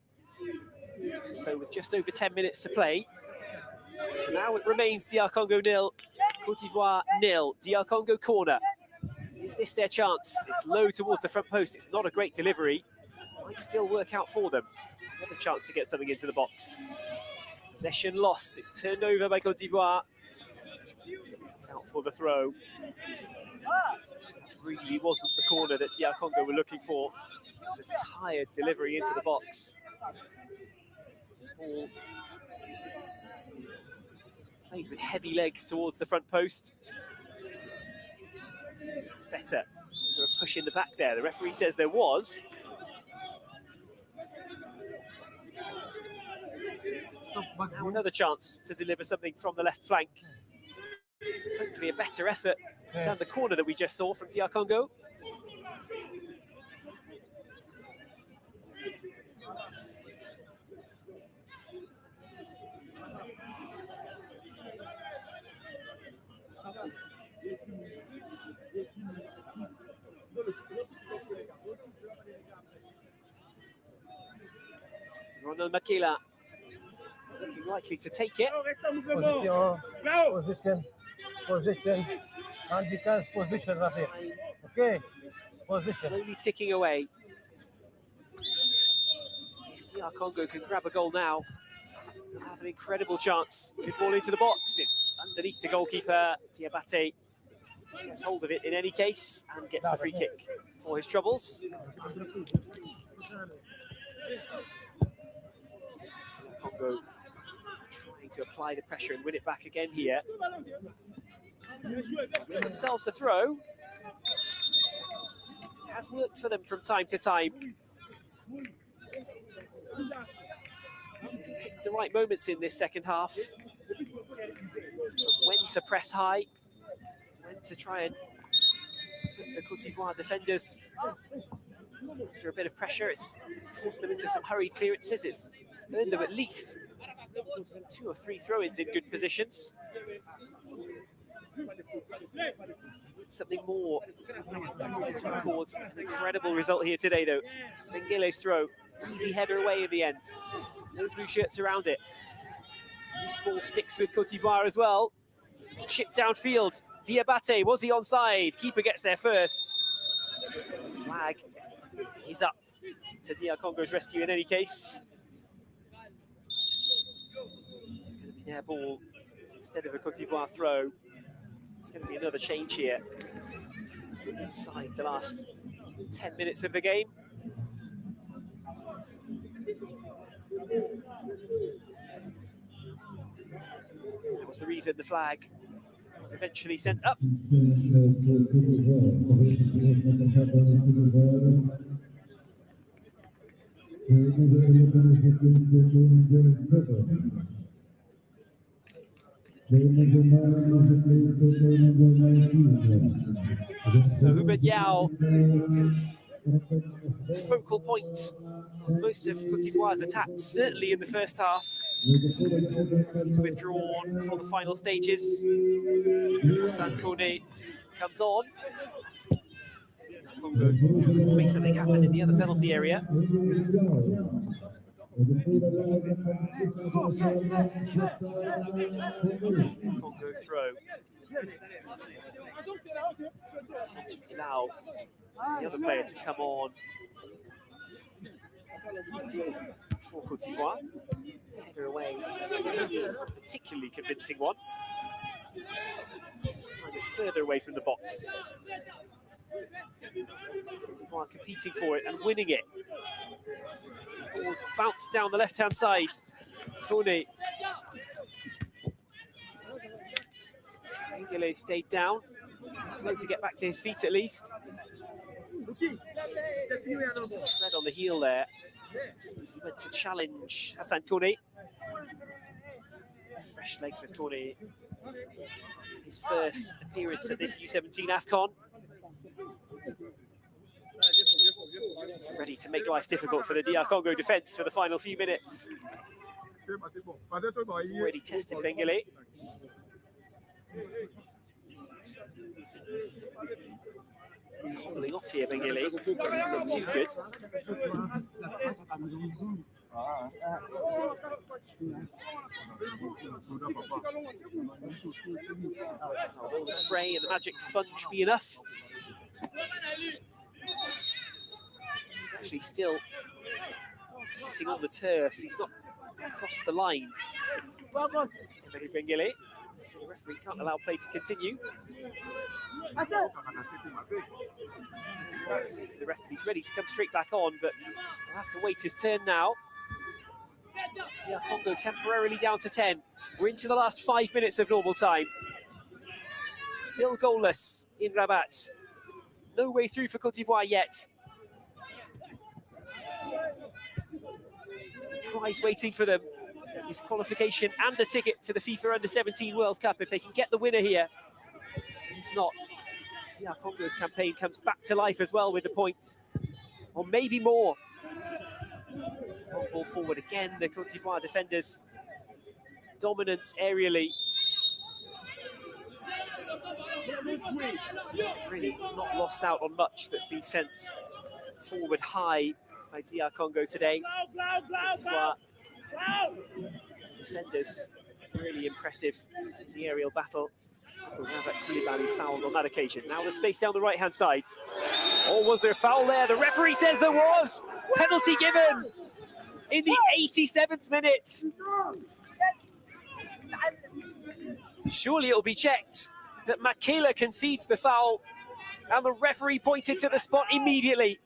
So with just over 10 minutes to play, So now it remains DR Congo 0, Côte d'Ivoire 0, DR Congo corner. Is this their chance? It's low towards the front post. It's not a great delivery. Might still work out for them. Another chance to get something into the box. Possession lost. It's turned over by Côte d'Ivoire. It's out for the throw. That really wasn't the corner that DR Congo were looking for. It was a tired delivery into the box. Ball played with heavy legs towards the front post. That's better. Was there a push in the back there? The referee says there was. Now another chance to deliver something from the left flank. Hopefully a better effort than the corner that we just saw from DR Congo. Ronald Makela looking likely to take it. Position. Handicap position, Rafi. Okay. Position. Slowly ticking away. If DR Congo can grab a goal now, they'll have an incredible chance. Good ball into the box. It's underneath the goalkeeper. Diabate gets hold of it in any case and gets the free kick for his troubles. Congo trying to apply the pressure and win it back again here. Win themselves a throw. It has worked for them from time to time. They've picked the right moments in this second half. When to press high, when to try and put the Côte d'Ivoire defenders under a bit of pressure. It's forced them into some hurried clearances. It's earned them at least 2 or 3 throw-ins in good positions. Something more to record an incredible result here today, though. Bengele's throw, easy header away in the end. No blue shirts around it. Loose ball sticks with Côte d'Ivoire as well. It's chipped downfield. Diabate, was he onside? Keeper gets there first. Flag is up to DR Congo's rescue in any case. It's going to be their ball instead of a Côte d'Ivoire throw. It's going to be another change here. Inside the last 10 minutes of the game. That was the reason the flag was eventually sent up. So Hubert Yao, focal point of most of Côte d'Ivoire's attacks, certainly in the first half. He's withdrawn for the final stages. Hassan Kone comes on. Congo trying to make something happen in the other penalty area. Congo throw. Now is the other player to come on for Côte d'Ivoire. Header away. It's not a particularly convincing one. This time it's further away from the box. Côte d'Ivoire competing for it and winning it. Ball's bounced down the left-hand side. Kone. Bengele stayed down. Slow to get back to his feet at least. Just a tread on the heel there. He went to challenge Hassan Kone. Fresh legs of Kone. His first appearance at this U17 AFCON. He's ready to make life difficult for the DR Congo defence for the final few minutes. He's already tested Bengele. He's hobbling off here, Bengele. He's not too good. Will the spray and the magic sponge be enough? He's actually still sitting on the turf. He's not crossed the line. Bengele. So the referee can't allow play to continue. Saying to the ref that he's ready to come straight back on, but he'll have to wait his turn now. DR Congo temporarily down to 10. We're into the last 5 minutes of normal time. Still goalless in Rabat. No way through for Côte d'Ivoire yet. The prize waiting for them is qualification and a ticket to the FIFA Under-17 World Cup if they can get the winner here. If not, DR Congo's campaign comes back to life as well with the point, or maybe more. Long ball forward again, the Côte d'Ivoire defenders dominant aerially. Really not lost out on much that's been sent forward high by DR Congo today. Côte d'Ivoire defenders really impressive in the aerial battle. Razak Koulibaly fouled on that occasion. Now the space down the right-hand side. Or was there a foul there? The referee says there was. Penalty given in the 87th minute. Surely it'll be checked, but Makela concedes the foul, and the referee pointed to the spot immediately.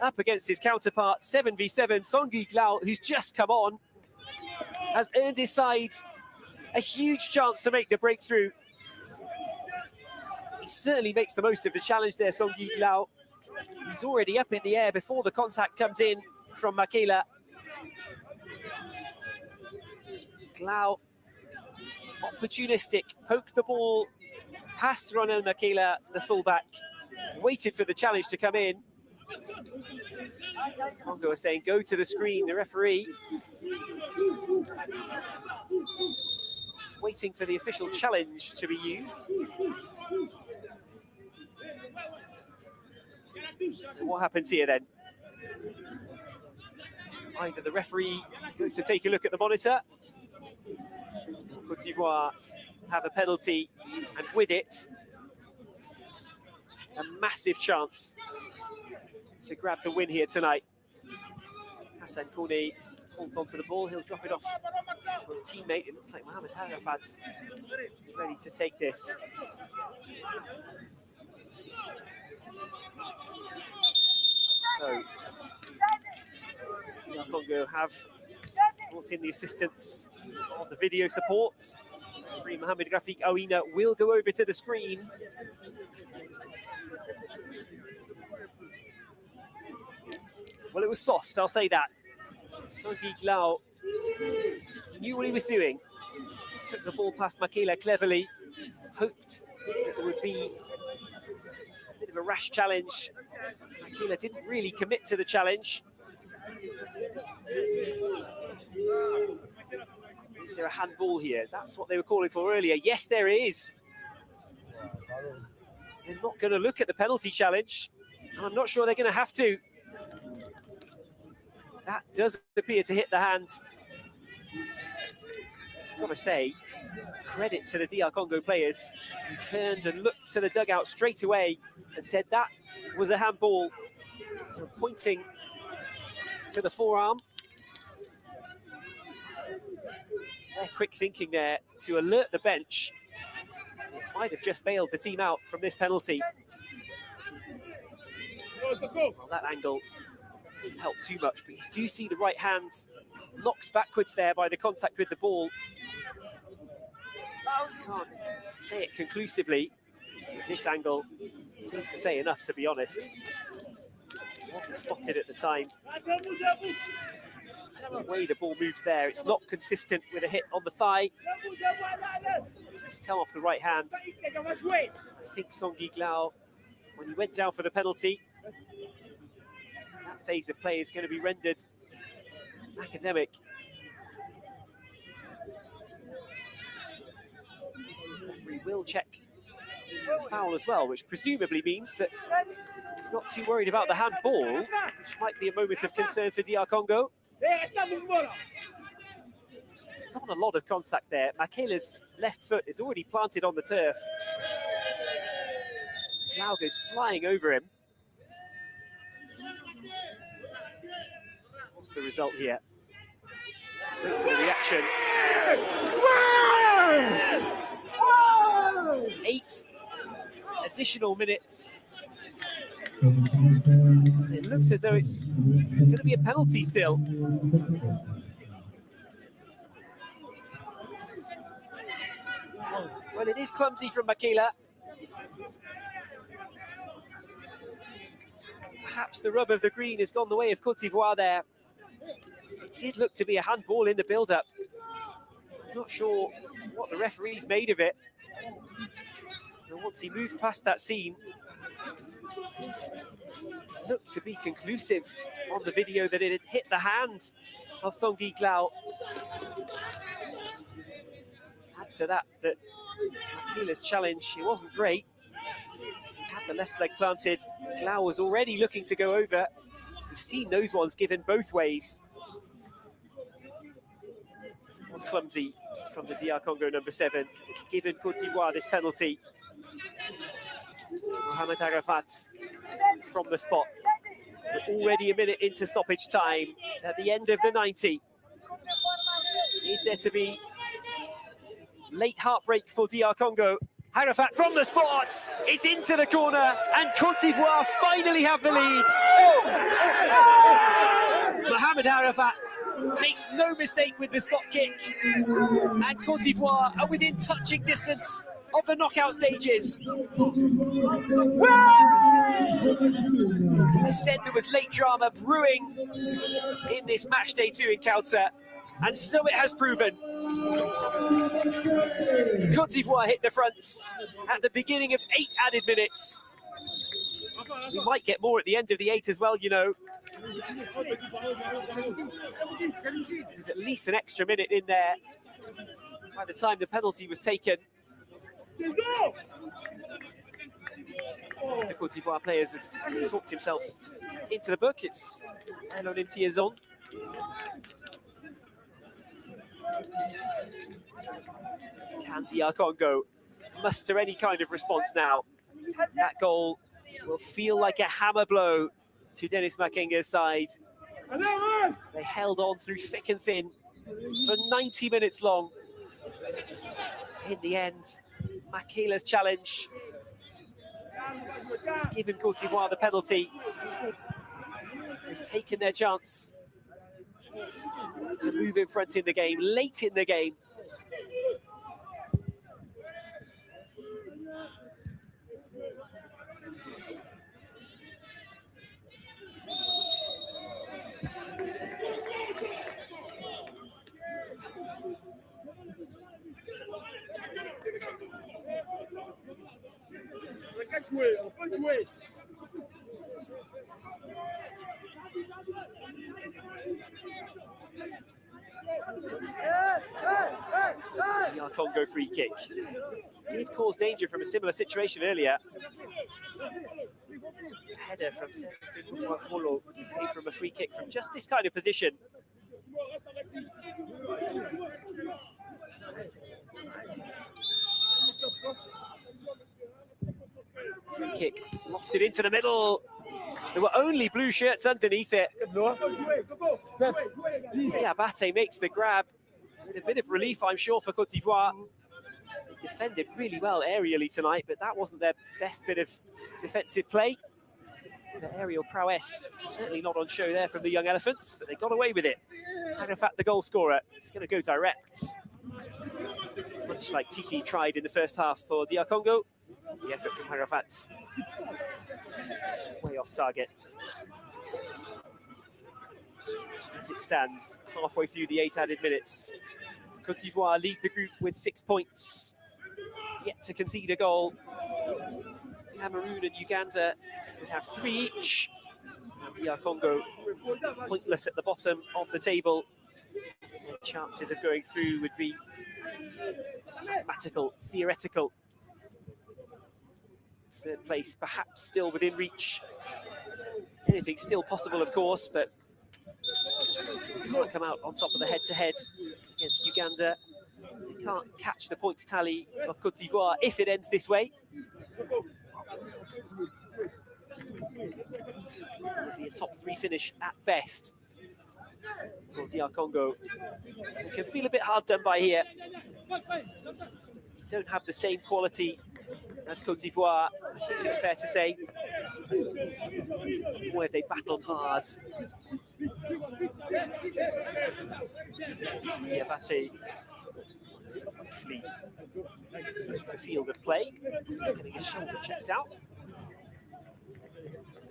Up against his counterpart, 7v7, Songi Glau, who's just come on, has earned his side a huge chance to make the breakthrough. He certainly makes the most of the challenge there, Songi Glau. He's already up in the air before the contact comes in from Makela. Glau, opportunistic, poked the ball past Ronel Makela, the fullback, waited for the challenge to come in. Congo are saying go to the screen. The referee is waiting for the official challenge to be used. So what happens here then? Either the referee goes to take a look at the monitor, Côte d'Ivoire have a penalty, and with it, a massive chance to grab the win here tonight. Hassan Koné holds onto the ball. He'll drop it off for his teammate. It looks like Mohamed Harafat is ready to take this. So, DR Congo have brought in the assistance of the video support. Referee Mohamed Rafik Aouina will go over to the screen. Well, it was soft, I'll say that. Songi Glau, he knew what he was doing. He took the ball past Makela cleverly, hoped that there would be a bit of a rash challenge. Makela didn't really commit to the challenge. Is there a handball here? That's what they were calling for earlier. Yes, there is. They're not going to look at the penalty challenge, and I'm not sure they're going to have to. That does appear to hit the hand. I've got to say, credit to the DR Congo players who turned and looked to the dugout straight away and said that was a handball. They're pointing to the forearm. They're quick thinking there to alert the bench. It might have just bailed the team out from this penalty. Well, that angle doesn't help too much, but you do see the right hand knocked backwards there by the contact with the ball. You can't say it conclusively. This angle seems to say enough, to be honest. It wasn't spotted at the time. The way the ball moves there, it's not consistent with a hit on the thigh. It's come off the right hand. I think Songi Glau, when he went down for the penalty, that phase of play is going to be rendered academic. The referee will check the foul as well, which presumably means that He's not too worried about the handball, which might be a moment of concern for DR Congo. There's not a lot of contact there. Makela's left foot is already planted on the turf. Glau goes flying over him. What's the result here? Wait for the reaction. 8 additional minutes. It looks as though it's going to be a penalty still. Well, it is clumsy from Makela. Perhaps the rub of the green has gone the way of Côte d'Ivoire there. It did look to be a handball in the build-up. I'm not sure what the referee's made of it. But once he moved past that scene, it looked to be conclusive on the video that it had hit the hand of Songi Glau. Add to that Makela's challenge, it wasn't great. He had the left leg planted. Glau was already looking to go over. We've seen those ones given both ways. It was clumsy from the DR Congo number 7. It's given Côte d'Ivoire this penalty. Mohamed Arafat from the spot. We're already a minute into stoppage time at the end of the 90. Is there to be late heartbreak for DR Congo? Arafat from the spot, it's into the corner, and Côte d'Ivoire finally have the lead. Mohamed Arafat makes no mistake with the spot kick, and Côte d'Ivoire are within touching distance of the knockout stages. I said there was late drama brewing in this match day 2 encounter, and so it has proven. Côte d'Ivoire hit the front at the beginning of 8 added minutes. We might get more at the end of the 8 as well, you know. There's at least an extra minute in there by the time the penalty was taken. One of the Côte d'Ivoire players has talked himself into the book. It's Elonim Tiazon. Can DR Congo muster any kind of response now? That goal will feel like a hammer blow to Denis Makenga's side. They held on through thick and thin for 90 minutes long. In the end, Makela's challenge has given Côte d'Ivoire the penalty. They've taken their chance to move in front in the game, late in the game. DR Congo free kick. Did cause danger from a similar situation earlier. The header from Serafin Mufakolo came from a free kick from just this kind of position. Free kick lofted into the middle. There were only blue shirts underneath it. Diabate makes the grab with a bit of relief, I'm sure, for Côte d'Ivoire. They've defended really well aerially tonight, but that wasn't their best bit of defensive play. The aerial prowess certainly not on show there from the young Elephants, but they got away with it. Arafat, the goal scorer, is going to go direct. Much like Titi tried in the first half for DR Congo. The effort from Arafat, way off target. As it stands, halfway through the 8 added minutes, Côte d'Ivoire lead the group with 6 points. Yet to concede a goal. Cameroon and Uganda would have 3 each. And DR Congo pointless at the bottom of the table. Their chances of going through would be mathematical, theoretical. Third place perhaps still within reach. Anything's still possible, of course, but they can't come out on top of the head-to-head against Uganda. They can't catch the points tally of Côte d'Ivoire if it ends this way. It would be a top 3 finish at best for DR Congo. They can feel a bit hard done by here. They don't have the same quality as Côte d'Ivoire, I think it's fair to say. Boy, have they battled hard. Diabate has to briefly leave the field of play. He's just getting his shoulder checked out.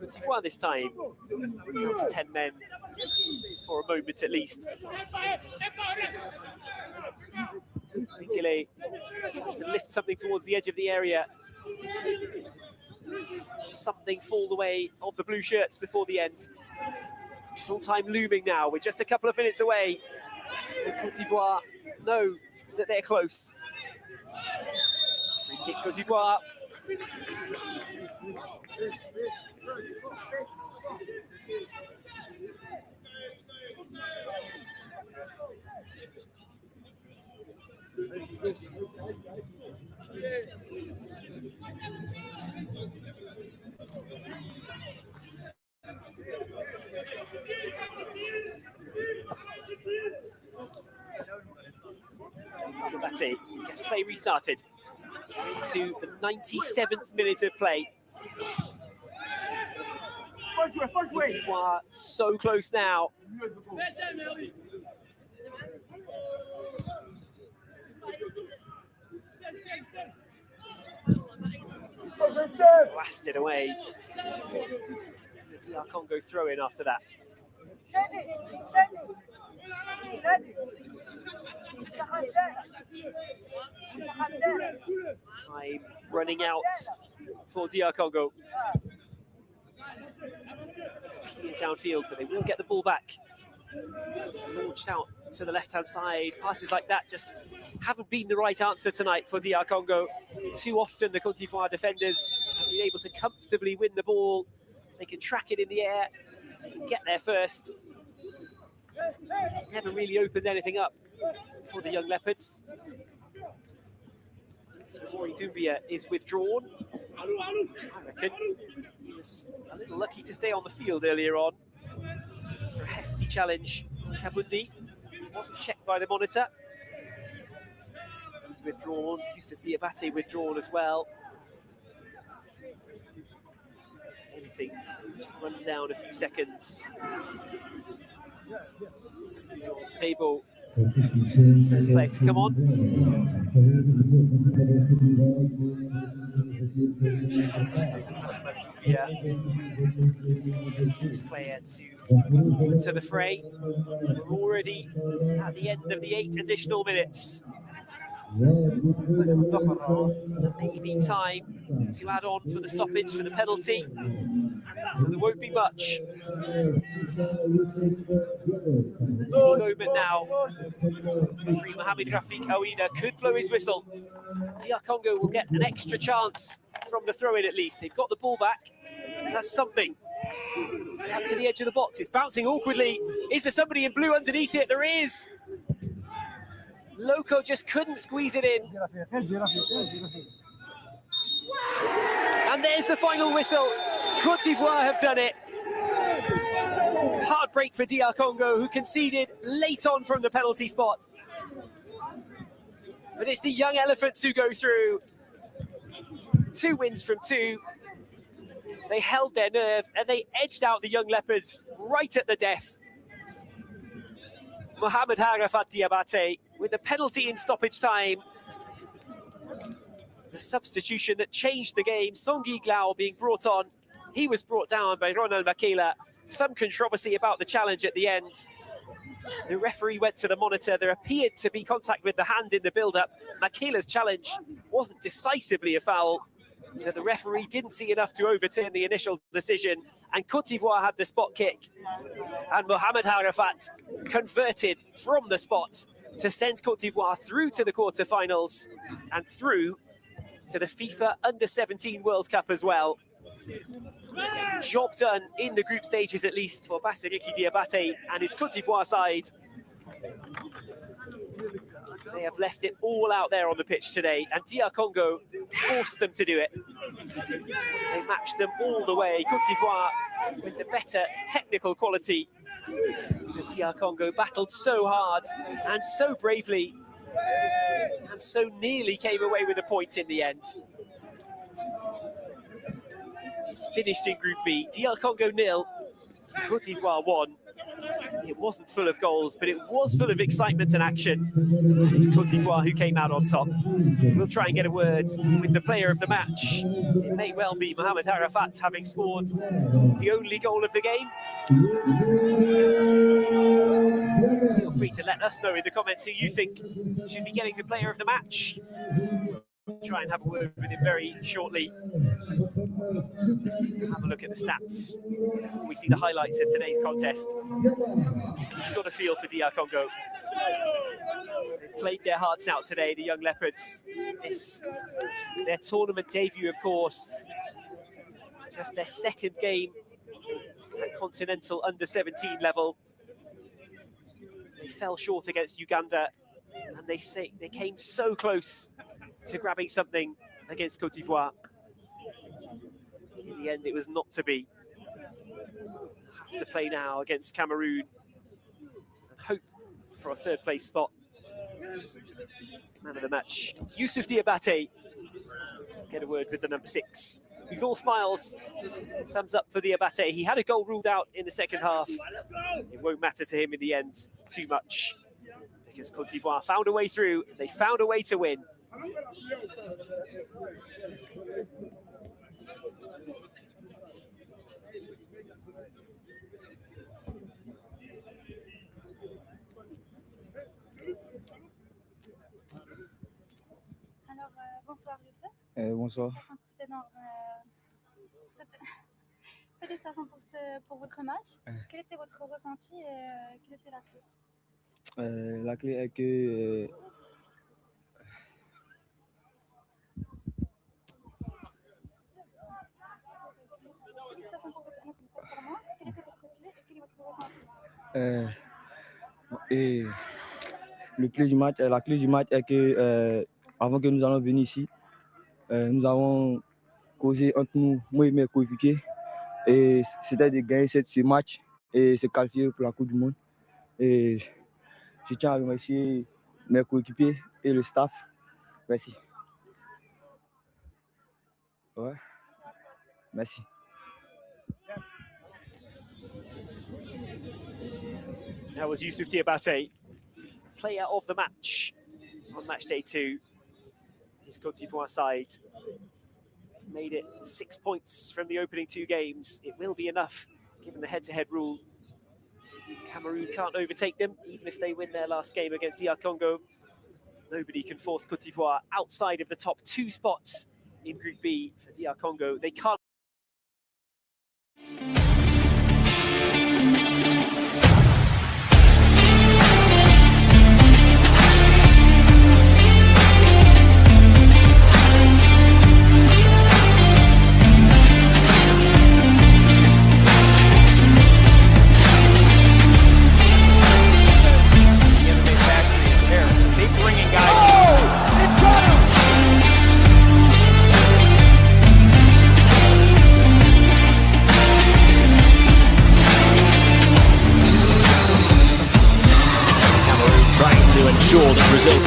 Côte d'Ivoire this time, down to 10 men for a moment at least. Mingele tries to lift something towards the edge of the area. Something fall the way of the blue shirts before the end. Full time looming now. We're just a couple of minutes away. Côte d'Ivoire know that they're close. Free kick Côte d'Ivoire. Diabate gets play restarted into the 97th minute of play. Côte d'Ivoire so close now. Blasted away. The DR Congo throw in after that. Time running out for DR Congo. It's clear downfield, but they will get the ball back. It's launched out to the left-hand side. Passes like that just haven't been the right answer tonight for DR Congo. Too often the Côte d'Ivoire defenders have been able to comfortably win the ball. They can track it in the air. They can get there first. It's never really opened anything up for the young Leopards. So Mori Doumbia is withdrawn. I reckon he was a little lucky to stay on the field earlier on for a hefty challenge on Kabundi. Wasn't checked by the monitor. He's withdrawn. Youssef Diabate withdrawn as well. Anything to run down a few seconds. Table. First player to come on. Next player to enter the fray. We're already at the end of the 8 additional minutes. Maybe time to add on for the stoppage, for the penalty. But there won't be much. Any moment now, referee Mohamed Rafik Aouida could blow his whistle. DR Congo will get an extra chance from the throw-in at least. They've got the ball back. That's something. Up to the edge of the box. It's bouncing awkwardly. Is there somebody in blue underneath it? There is. Loco just couldn't squeeze it in. And there's the final whistle. Côte d'Ivoire have done it. Heartbreak for DR Congo, who conceded late on from the penalty spot. But it's the young Elephants who go through. 2 wins from 2. They held their nerve and they edged out the young Leopards right at the death. Mohamed Harafat Diabate with a penalty in stoppage time. The substitution that changed the game, Songi Glau being brought on. He was brought down by Ronald Makela. Some controversy about the challenge at the end. The referee went to the monitor. There appeared to be contact with the hand in the build-up. Makela's challenge wasn't decisively a foul. The referee didn't see enough to overturn the initial decision, and Côte d'Ivoire had the spot kick. And Mohamed Harafat converted from the spot to send Côte d'Ivoire through to the quarterfinals and through to the FIFA Under-17 World Cup as well. Job done in the group stages, at least, for Bassiriki Diabate and his Côte d'Ivoire side. They have left it all out there on the pitch today, and DR Congo forced them to do it. They matched them all the way. Côte d'Ivoire with the better technical quality. And DR Congo battled so hard and so bravely, and so nearly came away with a point in the end. It's finished in Group B. DR Congo 0, Côte d'Ivoire 1. It wasn't full of goals, but it was full of excitement and action. And it's Côte d'Ivoire who came out on top. We'll try and get a word with the player of the match. It may well be Mohamed Arafat, having scored the only goal of the game. Feel free to let us know in the comments who you think should be getting the player of the match. We'll try and have a word with him very shortly. Have a look at the stats before we see the highlights of today's contest. You've got a feel for DR Congo. They played their hearts out today, the young Leopards. It's their tournament debut, of course. Just their second game at continental under-17 level. They fell short against Uganda, and they came so close to grabbing something against Côte d'Ivoire. In the end, it was not to be. They'll have to play now against Cameroon and hope for a third place spot. Man of the match, Youssouf Diabate. Get a word with the number 6. He's all smiles. Thumbs up for Diabate. He had a goal ruled out in the second half. It won't matter to him in the end too much, because Côte d'Ivoire found a way through. They found a way to win. Alors, bonsoir Youssef. Bonsoir. Félicitations pour votre match. Quel était votre ressenti et quelle était la clé? La clé est que Félicitations pour cette énorme performance. Quelle était votre clé et quel est votre ressenti? et le clé du match, la clé du match est que avant que nous allons venir ici, nous avons causé entre nous, moi et mes coéquipiers, et c'était de gagner ce match et se qualifier pour la Coupe du Monde. Et je tiens à remercier mes coéquipiers et le staff. Merci. Ouais. Merci. That was Youssouf Diabate, player of the match on match day 2. His Côte d'Ivoire side made it 6 points from the opening 2 games. It will be enough given the head-to-head rule. Cameroon can't overtake them, even if they win their last game against DR Congo. Nobody can force Côte d'Ivoire outside of the top 2 spots in Group B for DR Congo. They can't. to ensure that Brazil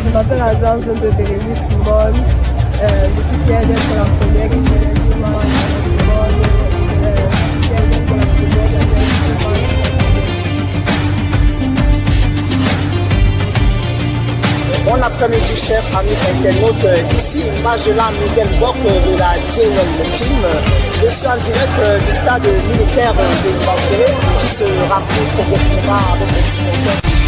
Je m'appelle Azam, je viens de Télévis Football. Je suis fier d'être la première et Bon après-midi, chers amis internautes. Ici, Majela Miguel Bock de la Jwel Team. Je suis en direct du stade militaire de Bangkok qui se remplit progressivement avec les supporters.